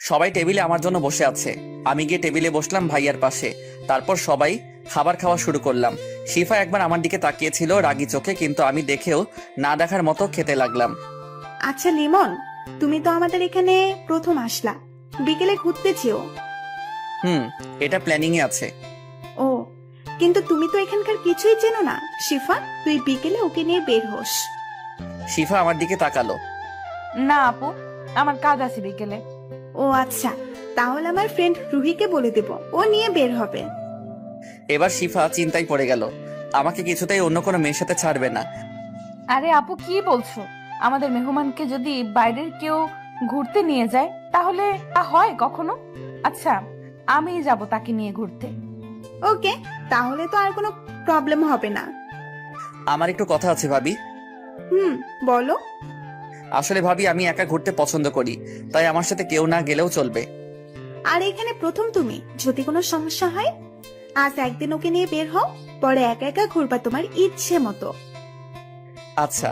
সবাই টেবিলে আমার জন্য বসে আছে। আমি গিয়ে টেবিলে বসলাম ভাইয়ার পাশে। তারপর সবাই খাবার খাওয়া শুরু করলাম। শিফা একবার আমার দিকে তাকিয়েছিল রাগী চোখে, কিন্তু আমি দেখেও না দেখার মতো খেতে লাগলাম। আচ্ছা লিমন, তুমি তো আমাদের এখানে প্রথম আসলা, বিকেলে ঘুরতে যেও। এটা প্ল্যানিং এ আছে। ও, কিন্তু তুমি তো এখানকার কিছুই চেনো না। শিফা, তুই বিকেলে ওকে নিয়ে বের হোস। শিফা আমার দিকে তাকালো। না আপু, আমার কাজ আছে বিকেলে। ও আচ্ছা, তাহলে আমার ফ্রেন্ড রুহিকে বলে দেব, ও নিয়ে বের হবে। এবার শিফা চিন্তায় পড়ে গেল। আমাকে কিছুতেই অন্য কোনো মেয়ের সাথে ছাড়বে না। আরে আপু, কি বলছো? আমাদের মেহমানকে যদি বাইরের কেউ ঘুরতে নিয়ে যায় তাহলে তা হয় কখনো? আচ্ছা, আমি যাব তাকে নিয়ে ঘুরতে। ওকে, তাহলে তো আর কোনো প্রবলেম হবে না। আমার একটু কথা আছে ভাবি। বলো। আসলে ভাবি, আমি একা ঘুরতে পছন্দ করি, তাই আমার সাথে কেউ না গেলেও চলবে। আর এখানে প্রথম তুমি, যদি কোনো সমস্যা হয় আজ একদিন ওকে নিয়ে বের হও, পরে একা একা ঘুরবা তোমার ইচ্ছে মতো। আচ্ছা,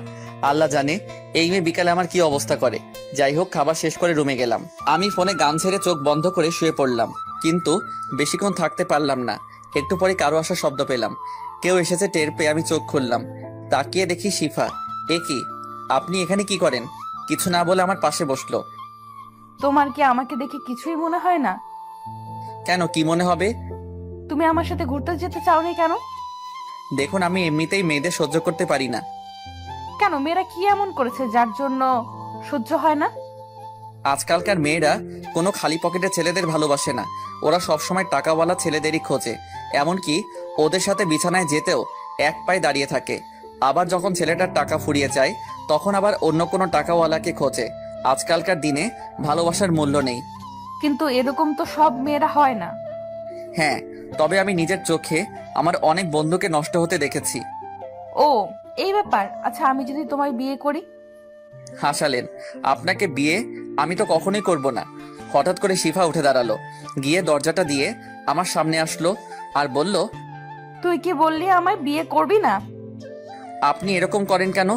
আল্লাহ জানে এই মেয়ে বিকালে আমার কি অবস্থা করে। যাই হোক, খাবার শেষ করে রুমে গেলাম। আমি ফোনে গান ছেড়ে চোখ বন্ধ করে শুয়ে পড়লাম, কিন্তু বেশিক্ষণ থাকতে পারলাম না। একটু পরে কারো আসার শব্দ পেলাম। কেউ এসেছে টের পেয়ে আমি চোখ খুললাম। তাকিয়ে দেখি শিফা। এ কি, আপনি এখানে কি করেন? কিছু না বলে আমার পাশে বসলো। তোমার কি আমাকে দেখে কিছুই মনে হয় না? কেন, কি মনে হবে? তুমি আমার সাথে ঘুরতে যেতে চাওনি কেন? দেখুন, আমি এমনিতেই মেয়েদের সহ্য করতে পারি না। কেন, মেয়েরা কি এমন করেছে যার জন্য সহ্য হয় না? আজকালকার মেয়েরা কোনো খালি পকেটে ছেলেদের ভালোবাসে না। ওরা সবসময় টাকাওয়ালা ছেলেদেরই খোঁজে। এমনকি ওদের সাথে বিছানায় যেতেও এক পায়ে দাঁড়িয়ে থাকে। আবার যখন ছেলেটার টাকা ফুরিয়ে যায়, তখন আবার অন্য কোনো টাকাওয়ালাকে খোঁজে। আজকালকার দিনে ভালোবাসার মূল্য নেই। কিন্তু এরকম তো সব মেয়েরা হয় না। হ্যাঁ, তবে আমি নিজের চোখে আমার অনেক বন্ধুকে নষ্ট হতে দেখেছি। ও, এই ব্যাপার। আচ্ছা, আমি যদি তোমায় বিয়ে করি? হাসালেন। আপনাকে বিয়ে আমি তো কখনোই করব না। হঠাৎ করে শিফা উঠে দাঁড়ালো, গিয়ে দরজাটা দিয়ে আমার সামনে আসলো আর বলল, তুই কি বললি আমায় বিয়ে করবি না? আপনি এরকম করেন কেন?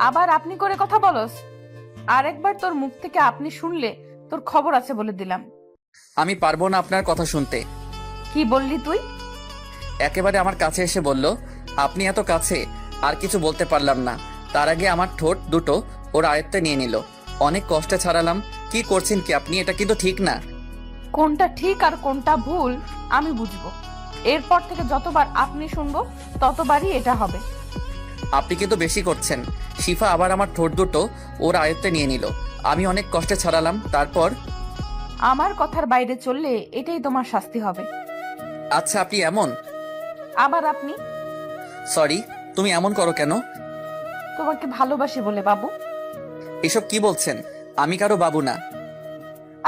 আবার আপনি করে কথা বলস? আরেকবার তোর মুখ থেকে আপনি শুনলে তোর খবর আছে বলে দিলাম। আমি পারবো না আপনার কথা শুনতে। কি বললি তুই? একেবারে আমার কাছে এসে বলল, আপনি এত কাছে, আর কিছু বলতে পারলাম না। তার আগে আমার ঠোঁট দুটো ওর আয়ত্তে নিয়ে নিল। অনেক কষ্টে ছাড়ালাম। কি করছেন কি আপনি? এটা কিন্তু ঠিক না। কোনটা ঠিক আর কোনটা ভুল আমি বুঝবো। এরপর থেকে যতবার আপনি শুনবো ততবারই এটা হবে। আপনি কিন্তু বেশি করছেন। শিফা আবার আমার ঠোঁট দুটো ওর আয়ত্তে নিয়ে নিল। আমি অনেক কষ্টে ছাড়ালাম। তারপর আমার কথার বাইরে চললে এটাই তোমার শাস্তি হবে। আচ্ছা, আপনি এমন? আবার আপনি? সরি, তুমি এমন করো কেন? তোমাকে ভালোবাসি বলে বাবু। এসব কি বলছেন? আমি কারো বাবু না।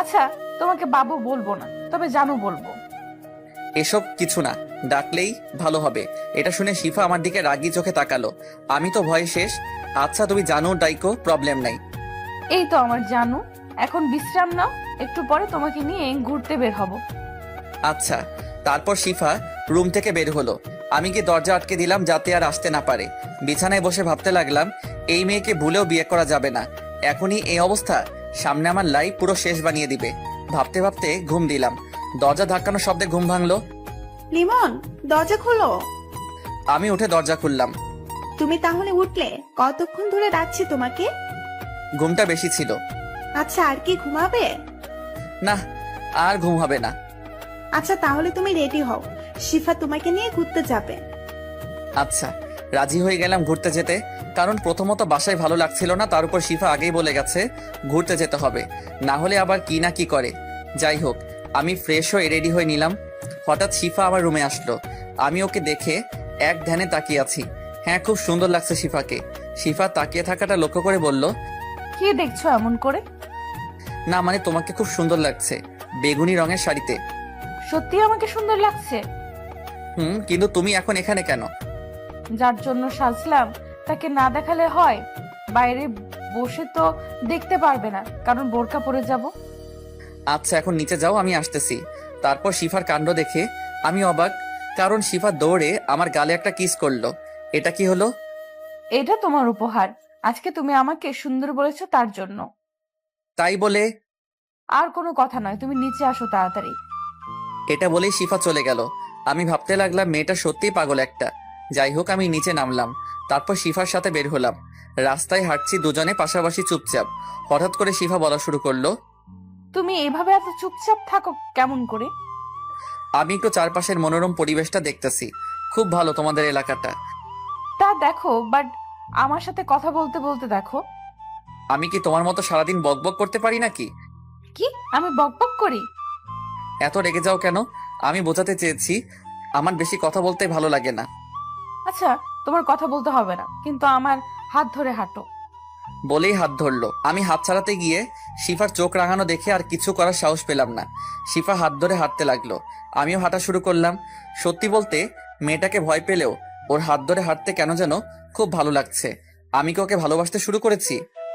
আচ্ছা, তোমাকে বাবু বলবো না, তবে জানু বলবো। এসব কিছু না, ডাকলেই ভালো হবে। এটা শুনে শিফা আমার দিকে রাগি চোখে তাকালো। আমি তো ভয়ে শেষ। আচ্ছা, তুমি জানো ডাইকো, প্রবলেম নাই। এই তো আমার জানু, এখন বিশ্রাম নাও, একটু পরে তোমাকে নিয়ে ঘুরতে বের হব। আচ্ছা। তারপর শিফা রুম থেকে বের হলো। আমি গিয়ে দরজা আটকে দিলাম যাতে আর আসতে না পারে। বিছানায় বসে ভাবতে লাগলাম, এই মেয়েকে ভুলেও বিয়ে করা যাবে না। এখনই এই অবস্থা, সামনে আমার লাইফ পুরো শেষ বানিয়ে দিবে। ভাবতে ভাবতে ঘুম দিলাম। দরজা ধাক্কানোর শব্দে ঘুম ভাঙলো। লিমন, দরজা খোলো। আমি উঠে দরজা খুললাম। তুমি তাহলে উঠলে? কতক্ষণ ধরে ডাকছি তোমাকে। ঘুমটা বেশি ছিল। আচ্ছা, আর কি ঘুমাবে? না, আর ঘুম হবে না। আচ্ছা, তাহলে তুমি রেডি হও, শিফা তোমাকে নিয়ে ঘুরতে যাবে। আচ্ছা, রাজি হয়ে গেলাম ঘুরতে যেতে। কারণ প্রথমত বাসায় ভালো লাগছিল না, তার উপর শিফা আগেই বলে গেছে ঘুরতে যেতে হবে, না হলে আবার কি না কি করে। যাই হোক, আমি ফ্রেশ হয়ে রেডি হয়ে নিলাম। হঠাৎ শিফা আমার রুমে আসলো। আমি ওকে দেখে এক ধ্যানে তাকিয়ে আছি। হ্যাঁ, খুব সুন্দর লাগছে শিফাকে। শিফা তাকিয়ে থাকাটা লক্ষ্য করে বলল, কি দেখছো এমন করে? না মানে তোমাকে খুব সুন্দর লাগছে বেগুনি রঙের শাড়িতে। সত্যি আমাকে সুন্দর লাগছে? কিন্তু তুমি এখন এখানে কেন? যার জন্য সাজলাম তাকে না দেখালে হয়? বাইরে বসে তো দেখতে পারবে না, কারণ বোরকা পরে যাব। আচ্ছা, এখন নিচে যাও, আমি আসতেছি। তারপর শিফার কাণ্ড দেখে আমি অবাক, কারণ শিফা দৌড়ে আমার গালে একটা কিস করলো। এটা কি হলো? এটা তোমার উপহার, আজকে তুমি আমাকে সুন্দর বলেছো তার জন্য। তাই বলে? আর কোনো কথা নয়, তুমি নিচে আসো তাড়াতাড়ি। এটা বলেই শিফা চলে গেল। আমি ভাবতে লাগলাম মেয়েটা সত্যিই পাগল একটা। যাই হোক, আমি নিচে নামলাম। তারপর শিফার সাথে বের হলাম। রাস্তায় হাঁটছি দুজনে পাশাপাশি চুপচাপ। হঠাৎ করে শিফা বলা শুরু করলো, তুমি এভাবে এত চুপচাপ থাকো কেমন করে? আমি একটু চারপাশের মনোরম পরিবেশটা দেখতেছি। খুব ভালো তোমাদের এলাকাটা। তা দেখো, বাট আমার সাথে কথা বলতে বলতে দেখো। আমি কি তোমার মতো সারাদিন বকবক করতে পারি নাকি? কি আমি বকবক করি? এত রেগে যাও কেন? আমি বোঝাতে চেয়েছি আমার বেশি কথা বলতে ভালো লাগে না। আচ্ছা, তোমার কথা বলতে হবে না, কিন্তু আমার হাত ধরে হাঁটো। বলেই হাত ধরলো। আমি হাত ছাড়াতে গিয়ে শিফার চোখ রাঙানো দেখে আর কিছু করার সাহস পেলাম না। শিফা হাত ধরে হাঁটতে লাগলো। আমিও হাঁটা শুরু করলাম। সত্যি বলতে মেয়েটাকে ভয় পেলেও ওর হাত ধরে হাঁটতে কেন যেন খুব ভালো লাগছে। আমি কি ওকে ভালোবাসতে শুরু করেছি?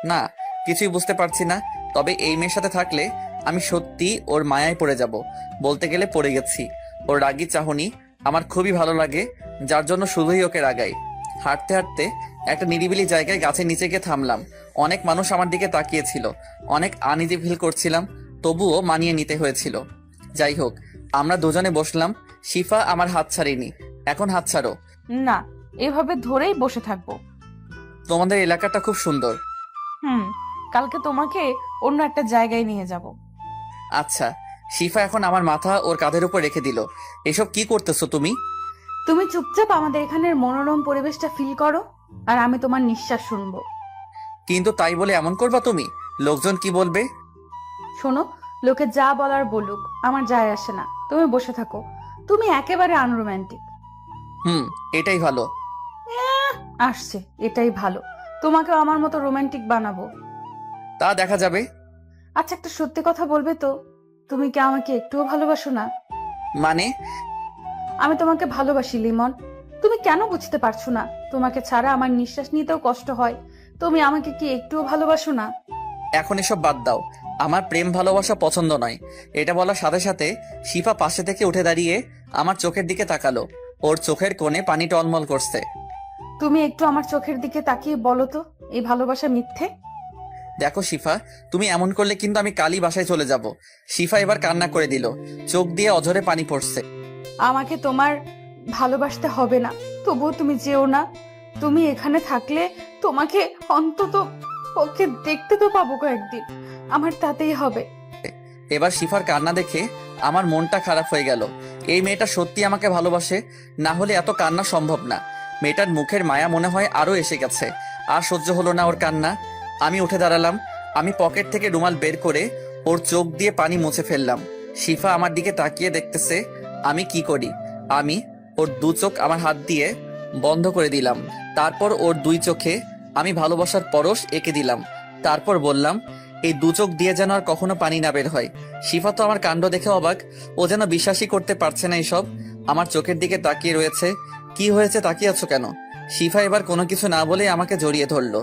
না, কিছুই বুঝতে পারছি না। তবে এই মেয়ের সাথে থাকলে আমি সত্যি ওর মায়ায় পড়ে যাব। বলতে গেলে পড়ে গেছি। ওর রাগী চাহনি আমার খুবই ভালো লাগে, যার জন্য শুধুই ওকে রাগাই। হাঁটতে হাঁটতে একটা নিরিবিলি জায়গায় গাছের নিচে গিয়ে থামলাম। অনেক মানুষ আমার দিকে তাকিয়েছিল। অনেক আনইজি ফিল করছিলাম, তবুও মানিয়ে নিতে হয়েছিল। যাই হোক, আমরা দুজনে বসলাম। শিফা আমার হাত ছাড়েনি। এখন হাত ছাড়ো। না, এভাবে ধরেই বসে থাকবো। তোমাদের এলাকাটা খুব সুন্দর। কালকে তোমাকে অন্য একটা জায়গায় নিয়ে যাব। আচ্ছা। শিফা এখন আমার মাথা ওর কাঁধের উপর রেখে দিল। এসব কি করতেছো তুমি? তুমি চুপচাপ আমাদের এখানের মনোরম পরিবেশটা ফিল করো, আর আমি তোমার নিঃশ্বাস শুনবো। কিন্তু তাই বলে এমন করবা তুমি? লোকজন কি বলবে? শোনো, লোকে যা বলার বলুক, আমার যায় আসে না। তুমি বসে থাকো। তুমি একেবারে আনরোম্যান্টিক। এটাই ভালো। আসছে, এটাই ভালো। তোমাকেও আমার মতো রোমান্টিক বানাবো। তা দেখা যাবে। আচ্ছা, একটা সত্যি কথা বলবে তো, তুমি কি আমাকে একটুও ভালোবাসো না? মানে? আমি তোমাকে ভালোবাসি লিমন। তুমি কেন বুঝতে পারছো না? তোমাকে ছাড়া আমার নিঃশ্বাস নিতেও কষ্ট হয়। তুমি আমাকে কি একটুও ভালোবাসো না? এখন এসব বাদ দাও। আমার প্রেম ভালোবাসা পছন্দ নয়। এটা বলার সাথে সাথে শিফা পাশে থেকে উঠে দাঁড়িয়ে আমার চোখের দিকে তাকালো। ওর চোখের কোণে পানি টলমল করছে। তুমি একটু আমার চোখের দিকে তাকিয়ে বলো তো, এই ভালোবাসা মিথ্যে? দেখো শিফা, তুমি এমন করলে কিন্তু আমি কালই বাসায় চলে যাব। শিফা এবার কান্না করে দিল। চোখ দিয়ে অঝরে পানি পড়ছে। আমাকে তোমার ভালোবাসতে হবে না, তবুও তুমি যেও না। তুমি এখানে থাকলে তোমাকে অন্তত পক্ষে দেখতে তো পাবো কয়েকদিন, আমার তাতেই হবে। এবার শিফার কান্না দেখে আমার মনটা খারাপ হয়ে গেল। এই মেয়েটা সত্যি আমাকে ভালোবাসে, না হলে এত কান্না সম্ভব না। মেয়েটার মুখের মায়া মনে হয় আরো এসে গেছে। আর সহ্য হলো না ওর কান্না। আমি উঠে দাঁড়ালাম। আমি পকেট থেকে রুমাল বের করে ওর চোখ দিয়ে পানি মুছে ফেললাম। শিফা আমার দিকে তাকিয়ে দেখতেছে আমি কি করি। আমি ওর দু চোখ আমার হাত দিয়ে বন্ধ করে দিলাম। তারপর ওর দুই চোখে আমি ভালোবাসার পরশ এঁকে দিলাম। তারপর বললাম, এই দু চোখ দিয়ে যেন আর কখনো পানি না বের হয়। শিফা তো আমার কাণ্ড দেখে অবাক। ও যেন বিশ্বাসই করতে পারছে না এইসব। আমার চোখের দিকে তাকিয়ে রয়েছে। কি হয়েছে, তাকিয়ে আছো কেন? শিফা এবার কোনো কিছু না বলে আমাকে জড়িয়ে ধরলো।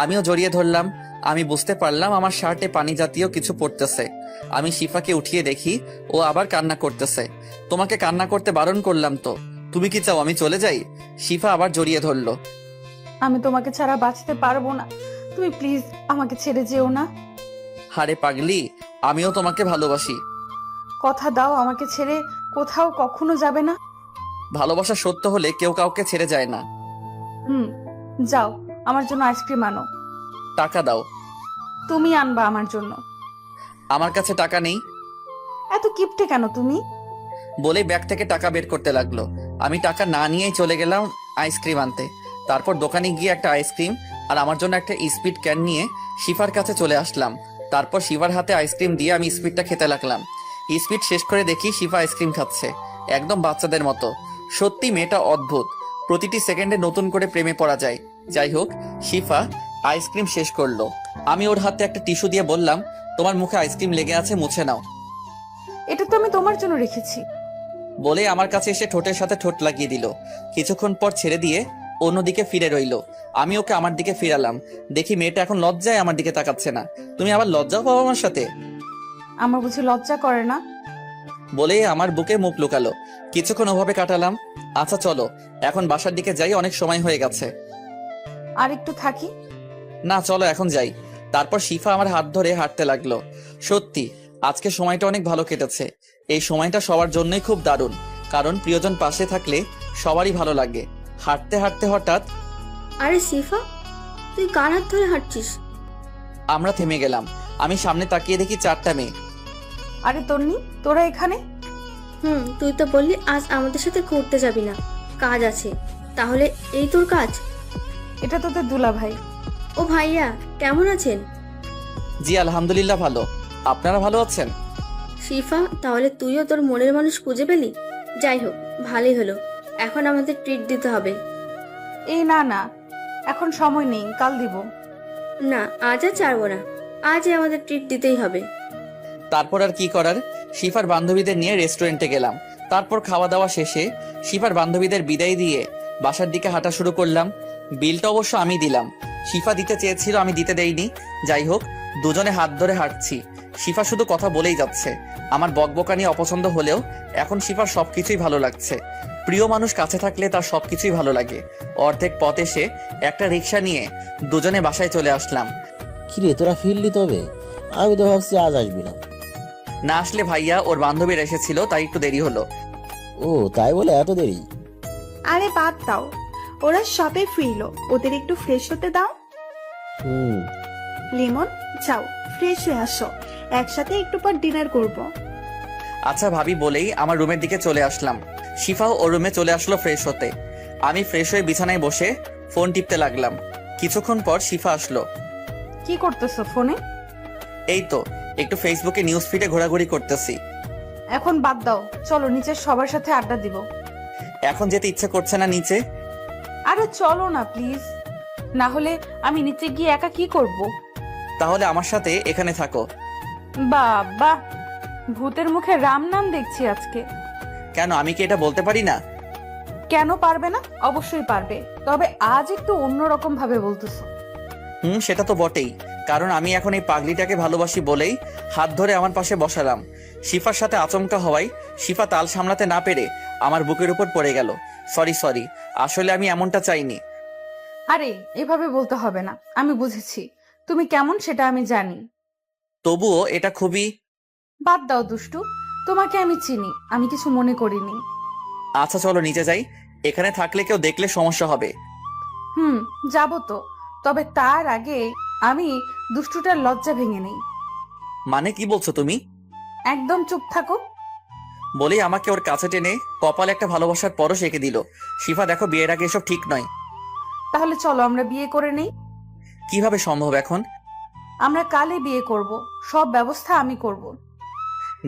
আমিও জড়িয়ে ধরলাম। আমি বুঝতে পারলাম আমার শার্টে পানি জাতীয় কিছু পড়তেছে। আমি শিফাকে উঠিয়ে দেখি ও আবার কান্না করতেছে। তোমাকে কান্না করতে বারণ করলাম তো, তুমি কি চাও আমি চলে যাই? শিফা আবার জড়িয়ে ধরলো। আমি তোমাকে ছাড়া বাঁচতে পারবো না, তুমি প্লিজ আমাকে ছেড়ে যেও না। হারে পাগলি, আমিও তোমাকে ভালোবাসি। কথা দাও আমাকে ছেড়ে কোথাও কখনো যাবে না। ভালোবাসা সত্য হলে কেউ কাউকে ছেড়ে যায় না। যাও, আমার জন্য আইসক্রিম আনো। টাকা দাও। তুমি আনবা আমার জন্য। আমার কাছে টাকা নেই। এত কিপটে কেন তুমি? বলে ব্যাগ থেকে টাকা বের করতে লাগলো। আমি টাকা না নিয়েই চলে গেলাম আইসক্রিম আনতে। তারপর দোকানে গিয়ে একটা আইসক্রিম আর আমার জন্য একটা স্পিড ক্যান নিয়ে শিফার কাছে চলে আসলাম। তারপর শিফার হাতে আইসক্রিম দিয়ে আমি স্পিডটা খেতে লাগলাম। স্পিড শেষ করে দেখি শিফা আইসক্রিম খাচ্ছে, একদম বাচ্চাদের মতো। সত্যি মেয়েটা অদ্ভুত, প্রতিটি সেকেন্ডে নতুন করে প্রেমে পড়া যায়। যাই হোক, শিফা আইসক্রিম শেষ করলো। আমি ওর হাতে একটা টিস্যু দিয়ে বললাম, তোমার মুখে আইসক্রিম লেগে আছে, মুছে নাও। এটা তো আমি তোমার জন্য রেখেছি। বলে আমার কাছে এসে ঠোঁটের সাথে ঠোঁট লাগিয়ে দিল। কিছুক্ষণ পর ছেড়ে দিয়ে অন্যদিকে ফিরে রইল। আমি ওকে আমার দিকে ফিরালাম। দেখি মেয়েটা এখন লজ্জায় আমার দিকে তাকাচ্ছে না। তুমি আবার লজ্জাও পাবো আমার সাথে? আমার বুঝি লজ্জা করে না? বলে আমার বুকে মুখ লুকালো। কিছুক্ষণ ওভাবে কাটালাম। আচ্ছা চলো এখন বাসার দিকে যাই, অনেক সময় হয়ে গেছে। আর একটু থাকি? না চলো এখন যাই। তারপর শিফা আমার হাত ধরে হাঁটতে লাগলো। সত্যি আজকে সময়টা অনেক ভালো কেটেছে। এই সময়টা সবার জন্যই খুব দারুণ, কারণ প্রিয়জন পাশে থাকলে সবারই ভালো লাগে। হাঁটতে হাঁটতে হঠাৎ, আরে সিফা, তুই কার হাত ধরে হাঁটছিস? আমরা থেমে গেলাম। আমি সামনে তাকিয়ে দেখি 4টা মেয়ে। আরে তন্নি, তোরা এখানে? তুই তো বললি আজ আমাদের সাথে ঘুরতে যাবি না, কাজ আছে। তাহলে এই তোর কাজ? এটা তোদের দুলা ভাই। ও ভাইয়া, কেমন আছেন? জি আলহামদুলিল্লাহ ভালো। আপনারা ভালো আছেন? শিফা, তাহলে তুইও তোর মনের মানুষ খুঁজে পেলি। যাই হোক, ভালোই হলো। এখন আমাদের ট্রিট দিতে হবে। এই না না, এখন সময় নেই, কাল দিব। না, আজ আর ছাড়বো না, আজই আমাদের ট্রিট দিতেই হবে। তারপর আর কি করার, শিফার বান্ধবীদের নিয়ে রেস্টুরেন্টে গেলাম। তারপর খাওয়া দাওয়া শেষে শিফার বান্ধবীদের বিদায় দিয়ে বাসার দিকে হাঁটা শুরু করলাম। বিলটা অবশ্য আমি দিলাম, শিফা দিতে চেয়েছিল, আমি দিতে দেইনি। যাই হোক, দুজনে হাত ধরে হাঁটছি। শিফা শুধু কথা বলেই যাচ্ছে। আমার বকবকানি অপছন্দ হলেও এখন শিফার সবকিছুই ভালো লাগছে। প্রিয় মানুষ কাছে থাকলে তার সবকিছুই ভালো লাগে। অর্ধেক পথ এসে একটা রিক্সা নিয়ে দুজনে বাসায় চলে আসলাম। কিরে, তোরা ফিরলি তবে? আমি তো ভাবছি আজ আসবি না। না আসলে ভাইয়া ওর বান্ধবীরা এসেছিল, তাই একটু দেরি হলো। ও তাই বলে এত দেরি? আরে বাদ দাও, ওরা সবে ফিরলো, ওদের একটু ফ্রেশ হতে দাও। লিমন, যাও ফ্রেশ হয়ে আসো, একসাথে একটু পর ডিনার করব। আচ্ছা ভাবি বলেই আমার রুমের দিকে চলে আসলাম। শিফাও ওর রুমে চলে আসলো ফ্রেশ হতে। আমি ফ্রেশ হয়ে বিছানায় বসে ফোন টিপতে লাগলাম। কিছুক্ষণ পর শিফা আসলো। কি করতেছো ফোনে? এই তো একটু ফেসবুকে নিউজ ফিডে ঘোরাঘুরি করতেছি। এখন বাদ দাও, চলো নিচে সবার সাথে আড্ডা দিব। এখন যেতে ইচ্ছে করছে না নিচে। আরে চলো না প্লিজ, না হলে আমি নিচে গিয়ে একা কি করব? তাহলে আমার সাথে এখানে থাকো। বাবা, ভূতের মুখে রাম নাম দেখছি আজকে। কেন, আমি কি এটা বলতে পারি না? কেন পারবে না? অবশ্যই পারবে, তবে আজ একটু অন্যরকম ভাবে বলতেছো। সেটা তো বটেই, কারণ আমি এখন এই পাগলিটাকে ভালোবাসি বলেই হাত ধরে আমার পাশে বসালাম। শিফার সাথে আচমকা হওয়ায় শিফা তাল সামলাতে না পেরে আমার বুকের উপর পড়ে গেল। সরি, আসলে আমি এমনটা চাইনি। আরে এভাবে বলতে হবে না, আমি বুঝেছি তুমি কেমন সেটা আমি জানি। তবুও এটা খুবই... বাদ দাও দুষ্টু, তোমাকে আমি চিনি, আমি কিছু মনে করিনি। আচ্ছা চলো নিচে যাই, এখানে থাকলে কেউ দেখলে সমস্যা হবে। যাব তো, তবে তার আগে আমি দুষ্টুটার লজ্জা ভেঙে নেই। মানে কি বলছো তুমি? একদম চুপ থাকো। বলেই আমাকে ওর কাছে টেনে কপালে একটা ভালোবাসার পরশ এঁকে দিল। শিফা দেখো, বিয়ের আগে এসব ঠিক নয়। তাহলে চলো আমরা বিয়ে করে নেই। কিভাবে সম্ভব এখন? আমরা কালই বিয়ে করব, সব ব্যবস্থা আমি করব।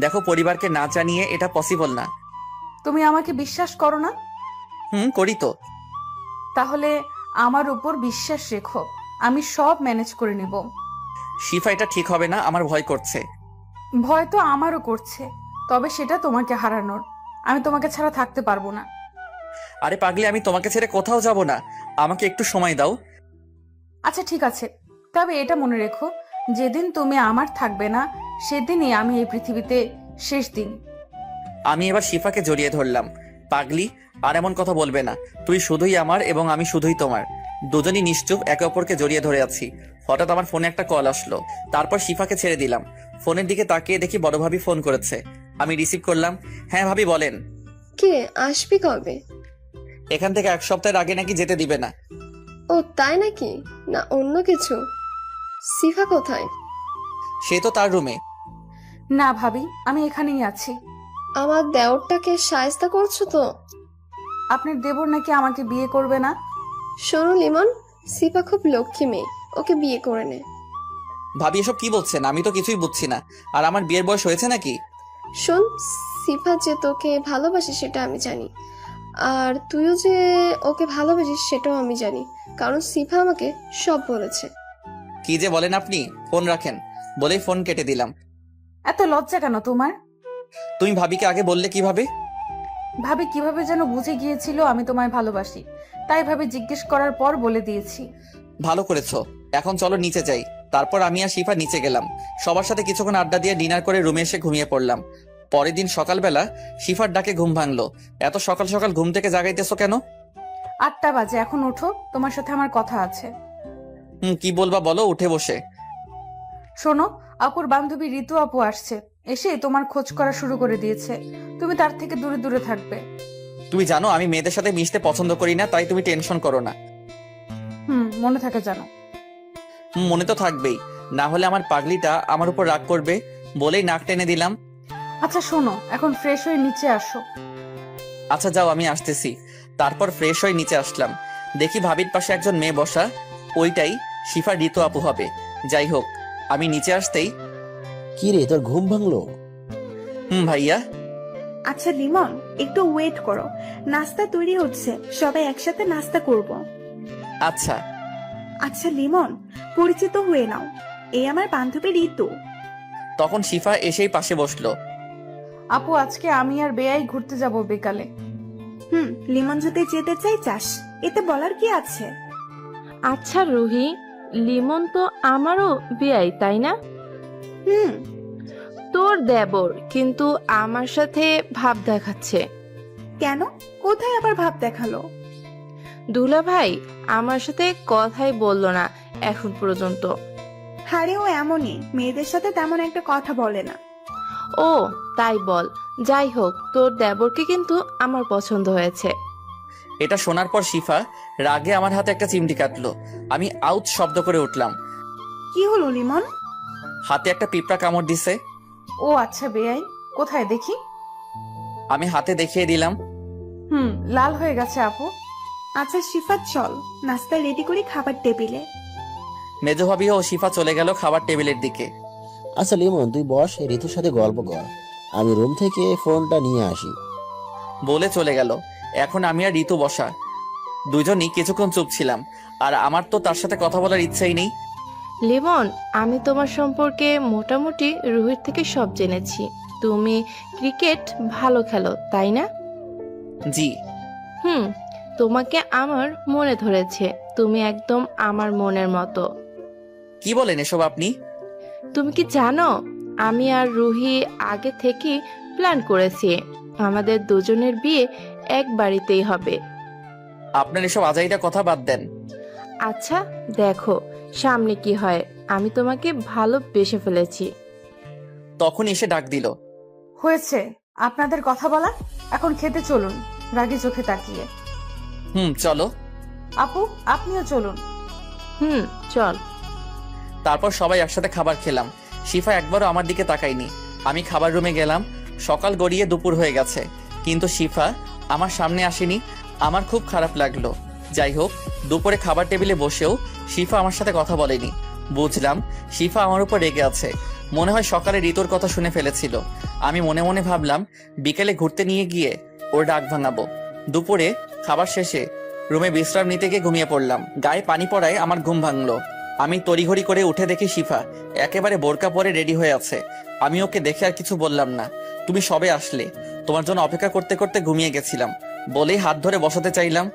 দেখো, পরিবারকে না জানিয়ে এটা পসিবল না। তুমি আমাকে বিশ্বাস করো না? করি তো। তাহলে আমার উপর বিশ্বাস রেখো, আমি সব ম্যানেজ করে নেব। শিফা, এটা ঠিক হবে না, আমার ভয় করছে। ভয় তো আমারও করছে, তবে সেটা তোমাকে হারানোর। আমি তোমাকে ছাড়া থাকতে পারবো না। আরে পাগলি, আমি তোমাকে ছেড়ে কোথাও যাব না, আমাকে একটু সময় দাও। আচ্ছা ঠিক আছে, তবে এটা মনে রেখো, যেদিন তুমি আমার থাকবে না সেদিনই আমি এই পৃথিবীতে শেষ দিন। আমি এবার শিফাকে জড়িয়ে ধরলাম। পাগলি, আর এমন কথা বলবে না, তুই শুধুই আমার এবং আমি শুধুই তোমার। দুজনই নিশ্চুপ একে অপরকে জড়িয়ে ধরে আছি। হঠাৎ আমার ফোনে একটা কল আসলো, তারপর শিফাকে ছেড়ে দিলাম। ফোনের দিকে তাকিয়ে দেখি বড় ভাবি ফোন করেছে। আমি রিসিভ করলাম। হ্যাঁ ভাবি, বলেন। কে আসবি কবে? এখান থেকে 1 সপ্তাহের আগে নাকি যেতে দিবে না। ও তাই নাকি? না অন্য কিছু? সিফা কোথায়? সে তো তার রুমে। না ভাবি, আমি এখানেই আছি। আমার দেওরটাকে শায়েস্তা করছো তো? আপনার দেবর নাকি আমাকে বিয়ে করবে না। শোনো লিমন, সিফা খুব লক্ষ্মী মেয়ে, ওকে বিয়ে করে নে। ভাবি এসব কি বলছেন? আমি তো কিছুই বুঝছি না। আর আমার বিয়ের বয়স হয়েছে নাকি? শোন, সিফা যে তোকে ভালোবাসে সেটা আমি জানি, আর তুইও যে ওকে ভালোবাসিস সেটাও আমি জানি, কারণ সিফা আমাকে সব বলেছে। কি যে বলেন আপনি? ফোন রাখেন, বলেই ফোন কেটে দিলাম। এত লজ্জা কেন তোমার? তুমি ভাবিকে আগে বললে কিভাবে? ভাবি কিভাবে যেন বুঝে গিয়েছিল আমি তোমায় ভালোবাসি, তাই ভাবে জিজ্ঞেস করার পর বলে দিয়েছি। ভালো করেছো। এখন চলো নিচে যাই। তারপর আমি আর শিফা নিচে গেলাম। সবার সাথে কিছুক্ষণ আড্ডা দিয়ে ডিনার করে রুমে এসে ঘুমিয়ে পড়লাম। পরের দিন সকালবেলা শিফার ডাকে ঘুম ভাঙলো। এত সকাল সকাল ঘুম থেকে জাগাইতেছো কেন? 8টা বাজে, এখন ওঠো, তোমার সাথে আমার কথা আছে। কি বলবা বলো, উঠে বসে। শোনো, আপুর বান্ধবী ঋতু আপু আসছে, এসে তোমার খোঁজ করা শুরু করে দিয়েছে। তুমি তার থেকে দূরে দূরে থাকবে। তুমি জানো আমি মেয়েদের সাথে মিশতে পছন্দ করি না, তাই তুমি টেনশন করো না। মনে থাকে জানো। মনে তো থাকবেই, না হলে আমার পাগলিটা আমার উপর রাগ করবে। বলেই নাক টেনে দিলাম। আচ্ছা শোনো, এখন ফ্রেশ হয়ে নিচে আসো। আচ্ছা যাও, আমি আসতেছি। তারপর ফ্রেশ হয়ে নিচে আসলাম। দেখি ভাবির পাশে একজন মেয়ে বসা, ওইটাই শিফা ঋতু আপু হবে। যাই হোক, আমি নিচে আসতেই, কি রে, তোর ঘুম ভাঙলো? ভাইয়া। আচ্ছা লিমন, একটু ওয়েট করো, নাস্তা তৈরি হচ্ছে, সবাই একসাথে নাস্তা করব। আচ্ছা। আচ্ছা লিমন, পরিচিত হয়ে নাও, এই আমার বান্ধবী ঋতু। তখন শিফা এসেই পাশে বসলো। আপু, আজকে আমি আর বেয়াই ঘুরতে যাব বিকালে। লিমন যদি যেতে চাই চাস, এতে বলার কি আছে? আচ্ছা রুহি, লিমন তো আমারও বিয়াই, তাই না? তোর দেবর কিন্তু আমার সাথে ভাব দেখাচ্ছে কেন? কোথায় আবার ভাব দেখালো? দুলা ভাই আমার সাথে কথাই বললো না এখন পর্যন্ত। হারে ও এমনই, মেয়েদের সাথে তেমন একটা কথা বলে না। ও তাই বল। যাই হোক, তোর দেবরকে কিন্তু আমার পছন্দ হয়েছে। এটা শোনার পর শিফা রাগে আমার হাতে একটা চিমটি কাটলো। আমি আউট শব্দ করে উঠলাম। কি হলো লিমন? হাতে একটা পিঁপড়া কামড় দিছে। ও আচ্ছা বেয়াই, কোথায় দেখি? আমি হাতে দেখিয়ে দিলাম। লাল হয়ে গেছে আপু। আচ্ছা শিফা, চল নাস্তা রেডি করি খাবার টেবিলে। মেজো ভাবি ও শিফা চলে গেল খাবার টেবিলের দিকে। আচ্ছা লিমন, তুই বস, ঋতুর সাথে গল্প কর, আমি রুম থেকে ফোনটা নিয়ে আসি। বলে চলে গেল। এখন আমি আর ঋতু বসা, দুজনই কিছুক্ষণ চুপ ছিলাম। আর আমার তো তার সাথে কথা বলার ইচ্ছাই নেই। লিমন, আমি তোমার সম্পর্কে মোটামুটি রুহির থেকে সব জেনেছি। তুমি ক্রিকেট ভালো খেলো, তাই না? জি। তোমাকে আমার মনে ধরেছে, তুমি একদম আমার মনের মতো। কি বলেন এসব আপনি? তুমি কি জানো, আমি আর রুহি আগে থেকে প্ল্যান করেছি আমাদের দুজনের বিয়ে এক বাড়িতেই হবে। আপনার এসব আজাইরা কথা বাদ দেন। আচ্ছা দেখো সামনে কি হয়, আমি তোমাকে ভালোবেসে ফেলেছি। তখন এসে ডাক দিল। হয়েছে আপনাদের কথা বলা, এখন খেতে চলুন। রাগে চোখে তাকিয়ে। চলো। আপু আপনিও চলুন। চল। তারপর সবাই একসাথে খাবার খেলাম। শিফা একবারও আমার দিকে তাকায়নি। আমি খাবার রুমে গেলাম। সকাল গড়িয়ে দুপুর হয়ে গেছে, কিন্তু শিফা আমার সামনে আসেনি। আমার খুব খারাপ লাগলো। যাই হোক, দুপুরে খাবার টেবিলে বসেও শিফা আমার সাথে কথা বলেনি। বুঝলাম শিফা আমার উপর রেগে আছে। মনে হয় সকালে ঋতুর কথা শুনে ফেলেছিল। আমি মনে মনে ভাবলাম বিকেলে ঘুরতে নিয়ে গিয়ে ওর ডাক ভাঙাবো। দুপুরে খাবার শেষে রুমে বিশ্রাম নিতে গিয়ে ঘুমিয়ে পড়লাম। গায়ে পানি পড়ায় আমার ঘুম ভাঙলো। আমি তড়িঘড়ি করে উঠে দেখি শিফা একেবারে বোরকা পরে রেডি হয়ে আছে। আমি ওকে দেখে আর কিছু বললাম না। তুমি সবে আসলে, তোমার জন্য অপেক্ষা করতে করতে ঘুমিয়ে গেছিলাম বলেই হাত ধরে বসাতে চাইলাম।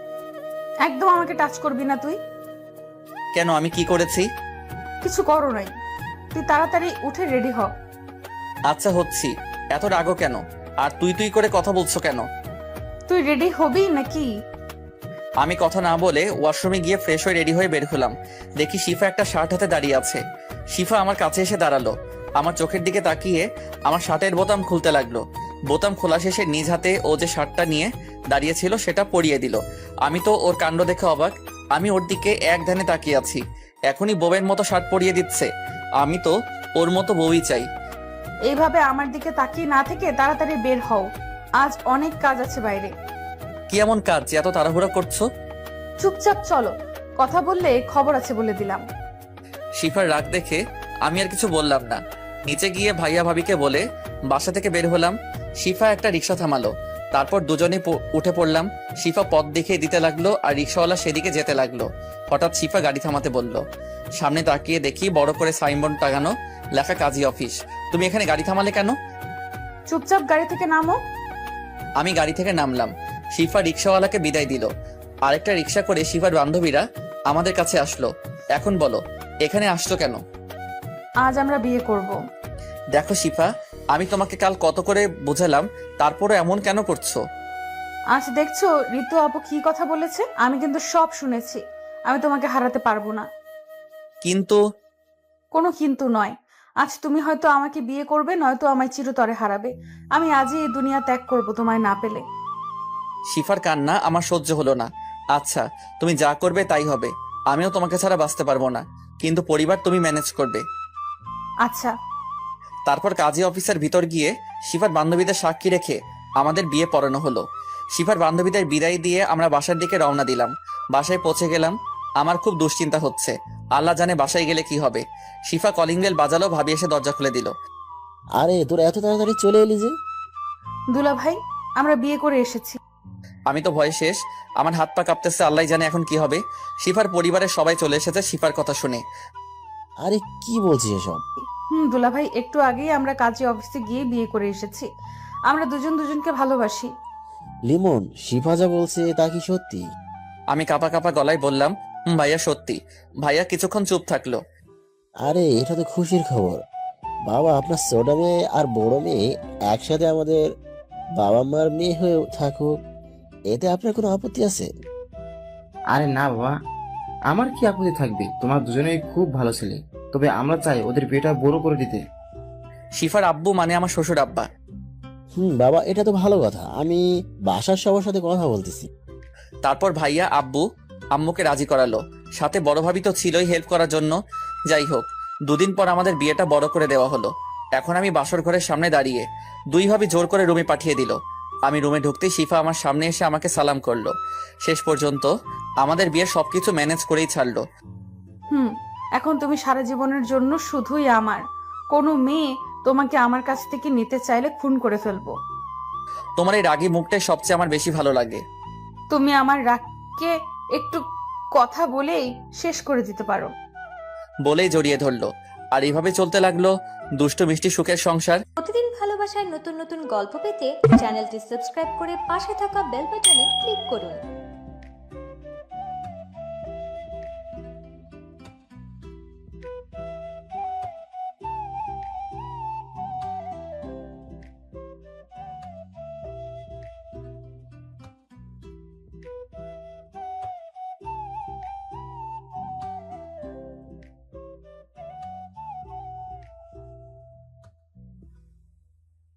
একদম আমাকে টাচ করবি না তুই। কেন, আমি কি করেছি? কিছু করো নাই, তুই তাড়াতাড়ি উঠে রেডি হ। আচ্ছা হচ্ছি, এত রাগও কেন? আর তুই তুই করে কথা বলছো কেন? তুই রেডি হবি নাকি? আমি কথা না বলে ওয়াশরুমে গিয়ে ফ্রেশ হয়ে রেডি হয়ে বের হলাম। দেখি শিফা একটা শার্ট হাতে দাঁড়িয়ে আছে। শিফা আমার কাছে এসে দাঁড়ালো। আমার চোখের দিকে তাকিয়ে আমার শার্টের বোতাম খুলতে লাগলো। বোতাম খোলা শেষে নিজ হাতে ও যে শার্টটা নিয়ে দাঁড়িয়েছিল সেটা পরিয়ে দিল। আমি তো ওর কাণ্ড দেখে অবাক। আমি ওর দিকে এক ধ্যানে তাকিয়ে আছি। এখনই বউয়ের মতো শার্ট পরিয়ে দিচ্ছে। আমি তো ওর মতো বউই চাই। এইভাবে আমার দিকে তাকিয়ে না থেকে তাড়াতাড়ি বের হও, আজ অনেক কাজ আছে বাইরে। কি এমন কাজ যে এত তাড়াহুড়ো করছো? চুপচাপ চলো, কথা বললে খবর আছে বলে দিলাম। শিফার রাগ দেখে আমি আর কিছু বললাম না। নিচে গিয়ে ভাইয়া ভাবিকে বলে বাসা থেকে বের হলাম। শিফা একটা রিক্সা থামালো। তারপর দুজনে উঠে পড়লাম। শিফা পথ দেখিয়ে দিতে লাগলো আর রিক্সাওয়ালা সেদিকে যেতে লাগলো। হঠাৎ শিফা গাড়ি থামাতে বলল। সামনে তাকিয়ে দেখি বড় করে সাইনবোর্ড টাঙানো, লেখা কাজী অফিস। তুমি এখানে গাড়ি থামালে কেন? চুপচাপ গাড়ি থেকে নামো। আমি গাড়ি থেকে নামলাম। শিফা রিক্সাওয়ালাকে বিদায় দিল। আরেকটা রিক্সা করে শিফার বান্ধবীরা আমাদের কাছে আসলো। এখন বলো, এখানে আসছো কেন? আজ আমরা বিয়ে করব। দেখো শিফা, আমি তোমাকে কাল কত করে বোঝালাম, তারপরে এমন কেন করছো? আজ দেখছো ঋতু আপু কি কথা বলেছে? আমি কিন্তু সব শুনেছি। আমি তোমাকে হারাতে পারবো না। কিন্তু কোনো কিন্তু নয়। আজ তুমি হয়তো আমাকে বিয়ে করবে, নয়তো আমায় চিরতরে হারাবে। আমি আজই এই দুনিয়া ত্যাগ করব তোমায় না পেলে। শিফার কান্না আমার সহ্য হলো না। আচ্ছা, তুমি যা করবে তাই হবে। আমিও তোমাকে ছাড়া বাঁচতে পারবো না, কিন্তু পরিবার তুমি ম্যানেজ করবে। আচ্ছা। তারপর কাজী অফিসের ভিতর গিয়ে শিফার বান্ধবীদের সাক্ষী রেখে আমাদের বিয়ে পড়ানো হলো। শিফার বান্ধবীদের বিদায় দিয়ে আমরা বাসার দিকে রওনা দিলাম। বাসায় পৌঁছে গেলাম। আমার খুব দুশ্চিন্তা হচ্ছে। আল্লাহ জানে বাসায় গেলে কি হবে। শিফা কলিং বেল বাজালো, ভাবি এসে দরজা খুলে দিল। আরে তোর এত তাড়াতাড়ি চলে এলি যে? দুলা ভাই, আমরা বিয়ে করে এসেছি। আমি তো ভয়ে শেষ। আমার হাত পা কাঁপতেছে, আল্লাহ জানে এখন কি হবে। শিফার পরিবারের সবাই চলে এসেছে শিফার কথা শুনে। আরে কি বলছিস এসব? দুলা ভাই, একটু আগেই আমরা কাজী অফিসে গিয়ে বিয়ে করে এসেছি। আমরা দুজন দুজনকে ভালোবাসি। লিমন, শিফা যা বলছে তা কি সত্যি? আমি কাঁপা কাঁপা গলায় বললাম, ভাইয়া সত্যি। ভাইয়া কিছুক্ষণ চুপ থাকলো। আরে এটা তো খুশির খবর। বাবা, আপনার ছোট মেয়ে আর বড় মেয়ে একসাথে আমাদের বাবা মার মেয়ে হয়ে থাকুক, এতে আপনার কোনো আপত্তি আছে? আরে না বাবা, আমার কি আপত্তি থাকবে? তোমার দুজনেই খুব ভালো ছেলে, তবে আমরা চাই ওদের বিয়েটা বড় করে দিতে। শিফার আব্বু মানে আমার শ্বশুর আব্বা। বাবা, এটা তো ভালো কথা। আমি বাসার সবার সাথে কথা বলতেছি। তারপর ভাইয়া আব্বু আম্মুকে রাজি করালো। সাথে বড় ভাবি তো ছিলই হেল্প করার জন্য। যাই হোক, দুদিন পর আমাদের বিয়েটা বড় করে দেওয়া হলো। এখন আমি বাসর ঘরের সামনে দাঁড়িয়ে। দুই ভাবি জোর করে রুমে পাঠিয়ে দিল। আমি রুমে ঢুকতেই শিফা আমার সামনে এসে আমাকে সালাম করলো। শেষ পর্যন্ত আমাদের বিয়ের সবকিছু ম্যানেজ করেই ছাড়লো। এখন তুমি সারা জীবনের জন্য শুধুই আমার। কোনো মেয়ে তোমাকে আমার কাছ থেকে নিতে চাইলে খুন করে ফেলবো। তোমার এই রাগী মুখটাই সবচেয়ে আমার বেশি ভালো লাগে। তুমি আমার রাগকে একটু কথা বলেই শেষ করে দিতে পারো। বলেই জড়িয়ে ধরলো। আর এইভাবে চলতে লাগলো দুষ্টু মিষ্টি সুখের সংসার। প্রতিদিন ভালোবাসায় নতুন নতুন গল্প পেতে চ্যানেলটি সাবস্ক্রাইব করে পাশে থাকা বেল বাটনে ক্লিক করুন।